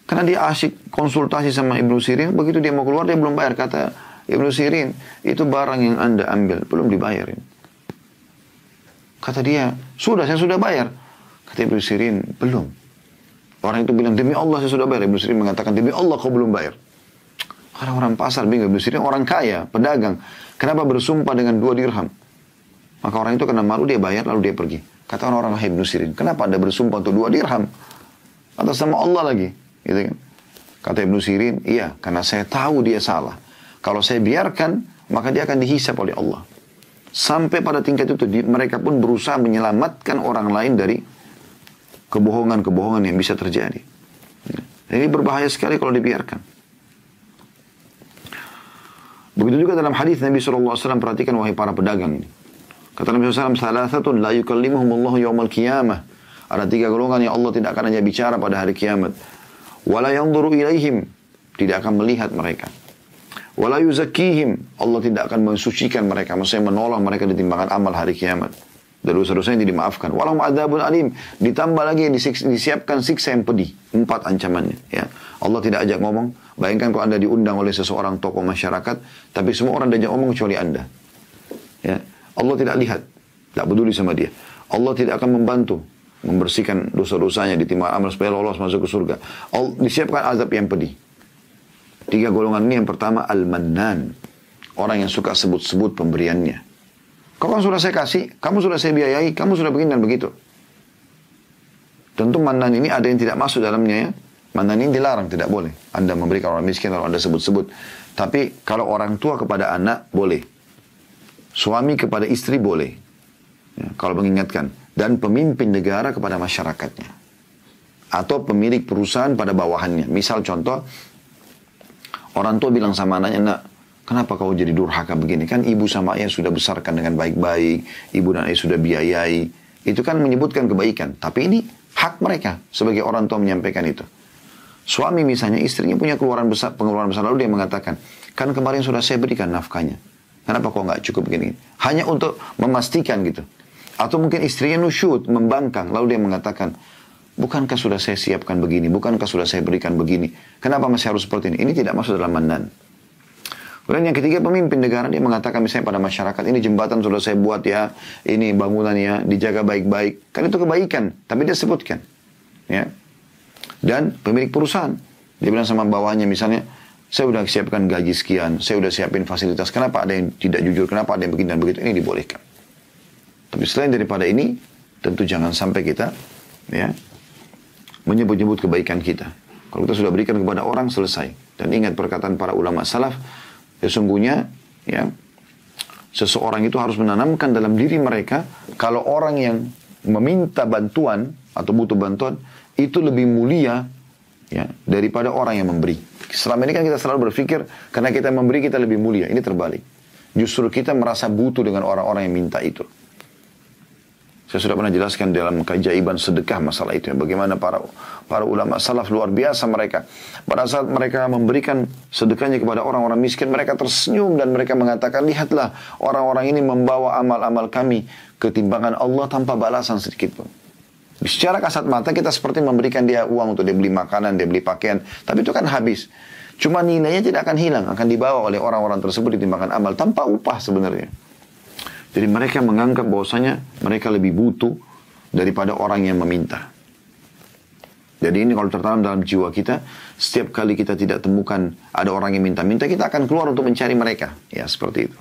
Karena dia asyik konsultasi sama Ibnu Sirin, begitu dia mau keluar dia belum bayar. Kata Ibnu Sirin, itu barang yang Anda ambil, belum dibayarin. Kata dia, saya sudah bayar. Kata Ibnu Sirin, belum. Orang itu bilang, demi Allah saya sudah bayar. Ibnu Sirin mengatakan, demi Allah kau belum bayar. Orang-orang pasar bingung. Ibnu Sirin orang kaya, pedagang. Kenapa bersumpah dengan 2 dirham? Maka orang itu kena malu, dia bayar, lalu dia pergi. Kata orang-orang, hai Ibnu Sirin, kenapa Anda bersumpah untuk 2 dirham? Atas nama Allah lagi. Gitu kan? Kata Ibnu Sirin, iya, karena saya tahu dia salah. Kalau saya biarkan, maka dia akan dihisap oleh Allah. Sampai pada tingkat itu, mereka pun berusaha menyelamatkan orang lain dari kebohongan-kebohongan yang bisa terjadi. Ini berbahaya sekali kalau dibiarkan. Begitu juga dalam hadis Nabi SAW, perhatikan wahai para pedagang ini. Kata Nabi SAW, salasatun la yukallimuhumullahu yawmal qiyamah. Ada 3 golongan yang Allah tidak akan hanya bicara pada hari kiamat. Wala yanzuru ilaihim, tidak akan melihat mereka. Wala yuzakkihim, Allah tidak akan mensucikan mereka, maksudnya menolong mereka di timbangan amal hari kiamat. Dan dosa-dosanya tidak dimaafkan. Walahum adzabun alim, ditambah lagi disiapkan siksa yang pedih. 4 ancamannya. Ya. Allah tidak ajak ngomong. Bayangkan kalau Anda diundang oleh seseorang tokoh masyarakat, tapi semua orang diajak ngomong kecuali Anda. Ya. Allah tidak lihat, tidak peduli sama dia. Allah tidak akan membantu membersihkan dosa-dosanya di timbangan amal supaya lolos masuk ke surga. Allah disiapkan azab yang pedih. 3 golongan ini, yang pertama al-mannan, orang yang suka sebut-sebut pemberiannya. Kau kan sudah saya kasih, kamu sudah saya biayai, kamu sudah begini dan begitu. Tentu mannan ini ada yang tidak masuk dalamnya ya. Mannan ini dilarang, tidak boleh. Anda memberikan orang miskin kalau Anda sebut-sebut. Tapi kalau orang tua kepada anak boleh. Suami kepada istri boleh. Ya, kalau mengingatkan. Dan pemimpin negara kepada masyarakatnya. Atau pemilik perusahaan pada bawahannya. Misal contoh, orang tua bilang sama anaknya, nak, kenapa kau jadi durhaka begini? Kan ibu sama ayah sudah besarkan dengan baik-baik, ibu dan ayah sudah biayai. Itu kan menyebutkan kebaikan. Tapi ini hak mereka sebagai orang tua menyampaikan itu. Suami misalnya, istrinya punya pengeluaran besar, lalu dia mengatakan, kan kemarin sudah saya berikan nafkahnya. Kenapa kau nggak cukup begini? Hanya untuk memastikan gitu. Atau mungkin istrinya nusyud, membangkang, lalu dia mengatakan, bukankah sudah saya siapkan begini? Bukankah sudah saya berikan begini? Kenapa masih harus seperti ini? Ini tidak masuk dalam mannan. Kemudian yang ketiga, pemimpin negara, dia mengatakan misalnya pada masyarakat, ini jembatan sudah saya buat ya, ini bangunan ya, dijaga baik-baik. Kan itu kebaikan, tapi dia sebutkan. ya. Dan pemilik perusahaan, dia bilang sama bawahnya misalnya, saya sudah siapkan gaji sekian, saya sudah siapin fasilitas, kenapa ada yang tidak jujur, kenapa ada yang begini dan begitu, ini dibolehkan. Tapi selain daripada ini, tentu jangan sampai kita ya menyebut-nyebut kebaikan kita. Kalau kita sudah berikan kepada orang, selesai. Dan ingat perkataan para ulama salaf, sesungguhnya ya seseorang itu harus menanamkan dalam diri mereka, kalau orang yang meminta bantuan atau butuh bantuan, itu lebih mulia ya daripada orang yang memberi. Selama ini kan kita selalu berpikir, karena kita memberi kita lebih mulia. Ini terbalik. Justru kita merasa butuh dengan orang-orang yang minta itu. Saya sudah pernah jelaskan dalam keajaiban sedekah masalah itu. Bagaimana para ulama salaf luar biasa mereka. Pada saat mereka memberikan sedekahnya kepada orang-orang miskin, mereka tersenyum dan mereka mengatakan, lihatlah orang-orang ini membawa amal-amal kami ke timbangan Allah tanpa balasan sedikit pun. Secara kasat mata kita seperti memberikan dia uang untuk dia beli makanan, dia beli pakaian. Tapi itu kan habis. Cuma nilainya tidak akan hilang. Akan dibawa oleh orang-orang tersebut di timbangan amal tanpa upah sebenarnya. Jadi mereka menganggap bahwasanya mereka lebih butuh daripada orang yang meminta. Jadi ini kalau tertanam dalam jiwa kita, setiap kali kita tidak temukan ada orang yang minta-minta, kita akan keluar untuk mencari mereka. Ya, seperti itu.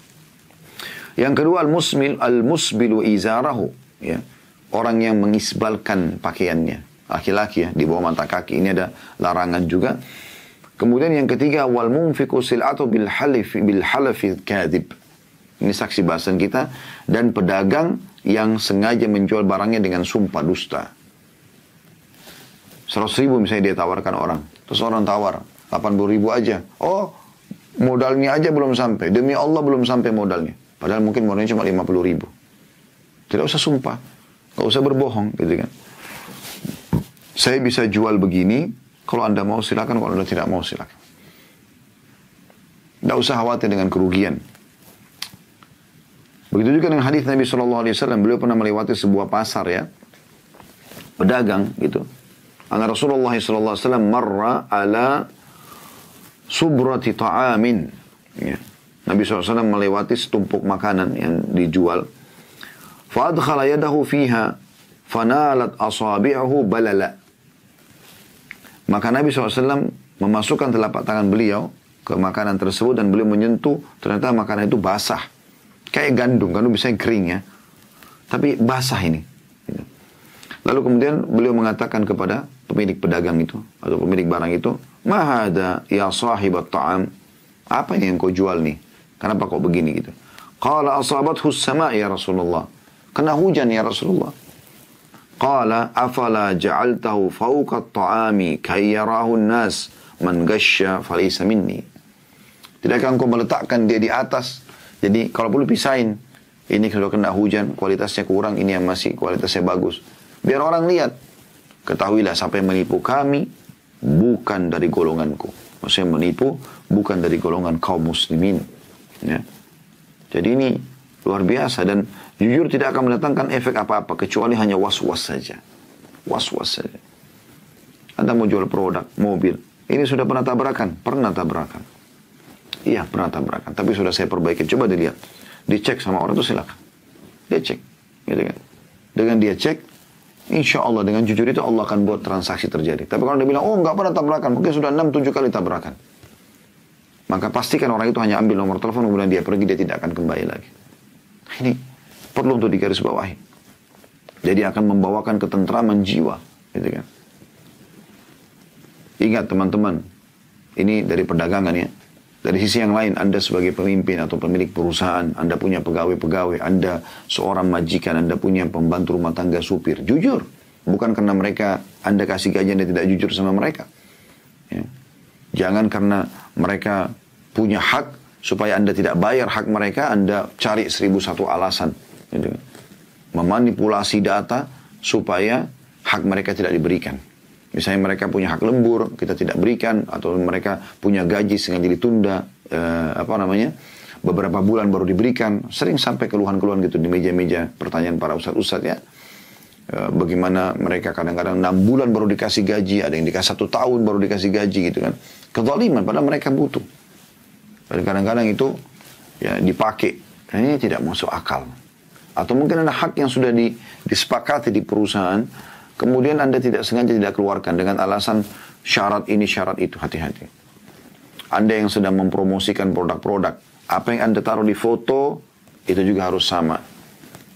Yang kedua, al-musbilu izarahu. Ya, orang yang mengisbalkan pakaiannya. Laki-laki ya, di bawah mata kaki. Ini ada larangan juga. Kemudian yang ketiga, wal munfiqu sil'atu bil halafi kadhib. Ini saksi bahasan kita. Dan pedagang yang sengaja menjual barangnya dengan sumpah dusta. 100.000 misalnya dia tawarkan orang. Terus orang tawar 80.000 aja. Oh, modalnya aja belum sampai. Demi Allah belum sampai modalnya. Padahal mungkin modalnya cuma 50.000. Tidak usah sumpah. Tidak usah berbohong gitu kan. Saya bisa jual begini. Kalau Anda mau silakan. Kalau Anda tidak mau silakan. Tidak usah khawatir dengan kerugian. Begitu juga dengan hadis Nabi SAW. Beliau pernah melewati sebuah pasar ya. Pedagang gitu. Anna Rasulullah SAW marra ala subrati ta'amin. Ya. Nabi SAW melewati setumpuk makanan yang dijual. Fa'adkhala yadahu fiha. Fanalat asabi'ahu balala. Maka Nabi SAW memasukkan telapak tangan beliau ke makanan tersebut. Dan beliau menyentuh. Ternyata makanan itu basah. Kayak gandum biasanya kering ya. Tapi basah ini. Lalu kemudian beliau mengatakan kepada pemilik pedagang itu. Atau pemilik barang itu. Ma hada ya sahibat ta'am. Apa ini yang kau jual nih? Kenapa kau begini gitu? Qala asabathu as-sama' ya Rasulullah. Kena hujan ya Rasulullah. Qala afala ja'altahu fawqa at-ta'ami kayyarahu an-nas man ghasya falaysa minni. Tidakkah engkau meletakkan dia di atas? Jadi kalau perlu pisahin. Ini kalau kena hujan, kualitasnya kurang. Ini yang masih kualitasnya bagus. Biar orang lihat. Ketahuilah siapa yang menipu kami, bukan dari golonganku. Maksudnya menipu, bukan dari golongan kaum muslimin. Ya. Jadi ini luar biasa. Dan jujur tidak akan mendatangkan efek apa-apa. Kecuali hanya was-was saja. Was-was saja. Anda mau jual produk, mobil. Ini sudah pernah tabrakan? Pernah tabrakan. Iya, pernah tabrakan. Tapi sudah saya perbaiki. Coba dilihat. Dicek sama orang itu silakan. Dia cek. Gitu kan. Dengan dia cek, insya Allah dengan jujur itu Allah akan buat transaksi terjadi. Tapi kalau dia bilang, oh nggak pernah tabrakan. Mungkin sudah 6-7 kali tabrakan. Maka pastikan orang itu hanya ambil nomor telepon. Kemudian dia pergi, dia tidak akan kembali lagi. Ini perlu untuk digarisbawahi. Jadi akan membawakan ketentraman jiwa. Gitu kan. Ingat teman-teman. Ini dari perdagangan ya. Dari sisi yang lain, Anda sebagai pemimpin atau pemilik perusahaan, Anda punya pegawai-pegawai, Anda seorang majikan, Anda punya pembantu rumah tangga, supir. Jujur. Bukan karena mereka, Anda kasih gaji, Anda tidak jujur sama mereka. Ya. Jangan karena mereka punya hak, supaya Anda tidak bayar hak mereka, Anda cari 1001 alasan. Gitu. Memanipulasi data, supaya hak mereka tidak diberikan. Misalnya mereka punya hak lembur, kita tidak berikan, atau mereka punya gaji sengaja ditunda, beberapa bulan baru diberikan. Sering sampai keluhan-keluhan gitu di meja-meja pertanyaan para ustadz-ustadz ya. Bagaimana mereka kadang-kadang 6 bulan baru dikasih gaji, ada yang dikasih 1 tahun baru dikasih gaji gitu kan. Kezaliman, padahal mereka butuh. Dan kadang-kadang itu ya dipakai. Dan ini tidak masuk akal. Atau mungkin ada hak yang sudah disepakati di perusahaan, kemudian Anda tidak sengaja tidak keluarkan dengan alasan syarat ini, syarat itu, hati-hati. Anda yang sedang mempromosikan produk-produk, apa yang Anda taruh di foto, itu juga harus sama.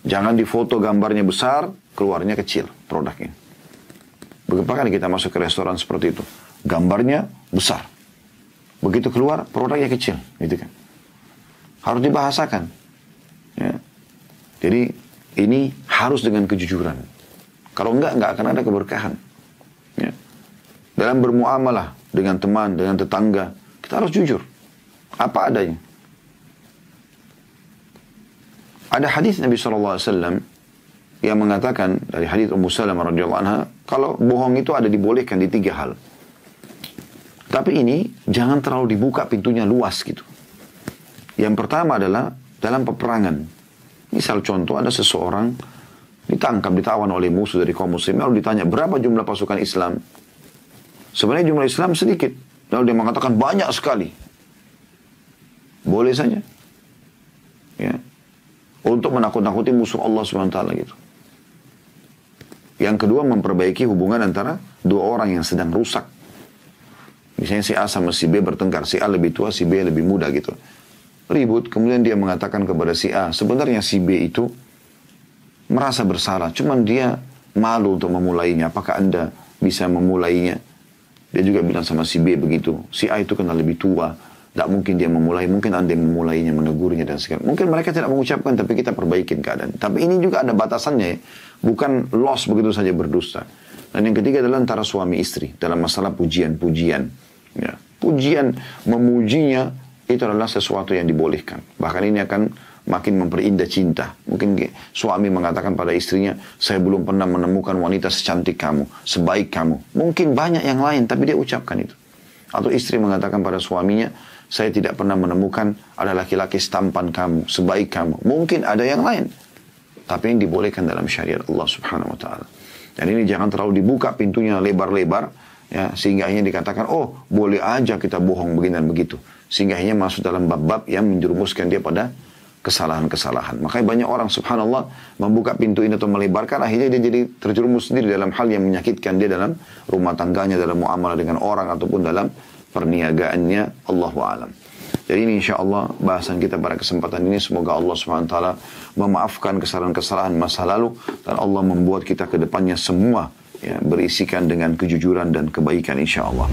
Jangan di foto gambarnya besar, keluarnya kecil produknya. Beberapa kali kita masuk ke restoran seperti itu, gambarnya besar. Begitu keluar, produknya kecil, gitu kan. Harus dibahasakan. Ya. Jadi, ini harus dengan kejujuran. Kalau enggak akan ada keberkahan. Ya. Dalam bermuamalah dengan teman, dengan tetangga, kita harus jujur. Apa adanya. Ada hadis Nabi SAW yang mengatakan, dari hadis Ummu Salamah radhiyallahu anha, kalau bohong itu ada dibolehkan di 3 hal. Tapi ini jangan terlalu dibuka pintunya luas gitu. Yang pertama adalah dalam peperangan. Misal contoh, ada seseorang ditangkap, ditawan oleh musuh dari kaum muslim, lalu ditanya berapa jumlah pasukan Islam. Sebenarnya jumlah Islam sedikit, lalu dia mengatakan banyak sekali. Boleh saja, ya, untuk menakut-nakuti musuh Allah SWT gitu. Yang kedua, memperbaiki hubungan antara 2 orang yang sedang rusak. Misalnya si A sama si B bertengkar, si A lebih tua, si B lebih muda gitu. Ribut, kemudian dia mengatakan kepada si A, sebenarnya si B itu merasa bersalah, cuman dia malu untuk memulainya. Apakah Anda bisa memulainya? Dia juga bilang sama si B begitu. Si A itu kena lebih tua, tidak mungkin dia memulai, mungkin Anda yang memulainya, menegurnya dan segala. Mungkin mereka tidak mengucapkan, tapi kita perbaikin keadaan. Tapi ini juga ada batasannya ya. Bukan loss begitu saja berdusta. Dan yang ketiga adalah antara suami istri dalam masalah pujian-pujian. Ya. Pujian, memujinya itu adalah sesuatu yang dibolehkan. Bahkan ini akan makin memperindah cinta. Mungkin suami mengatakan pada istrinya, saya belum pernah menemukan wanita secantik kamu, sebaik kamu. Mungkin banyak yang lain, tapi dia ucapkan itu. Atau istri mengatakan pada suaminya, saya tidak pernah menemukan ada laki-laki setampan kamu, sebaik kamu. Mungkin ada yang lain. Tapi yang dibolehkan dalam syariat Allah Subhanahu wa ta'ala. Dan ini jangan terlalu dibuka pintunya lebar-lebar, ya, sehingga akhirnya dikatakan, oh boleh aja kita bohong begini dan begitu. Sehingga akhirnya masuk dalam bab-bab yang menjerumuskan dia pada kesalahan-kesalahan. Makanya banyak orang subhanallah membuka pintu ini atau melebarkan, akhirnya dia jadi terjerumus sendiri dalam hal yang menyakitkan dia dalam rumah tangganya, dalam muamalah dengan orang ataupun dalam perniagaannya. Allahu a'lam. Jadi ini insyaAllah bahasan kita pada kesempatan ini. Semoga Allah SWT memaafkan kesalahan-kesalahan masa lalu. Dan Allah membuat kita ke depannya semua ya, berisikan dengan kejujuran dan kebaikan insyaAllah.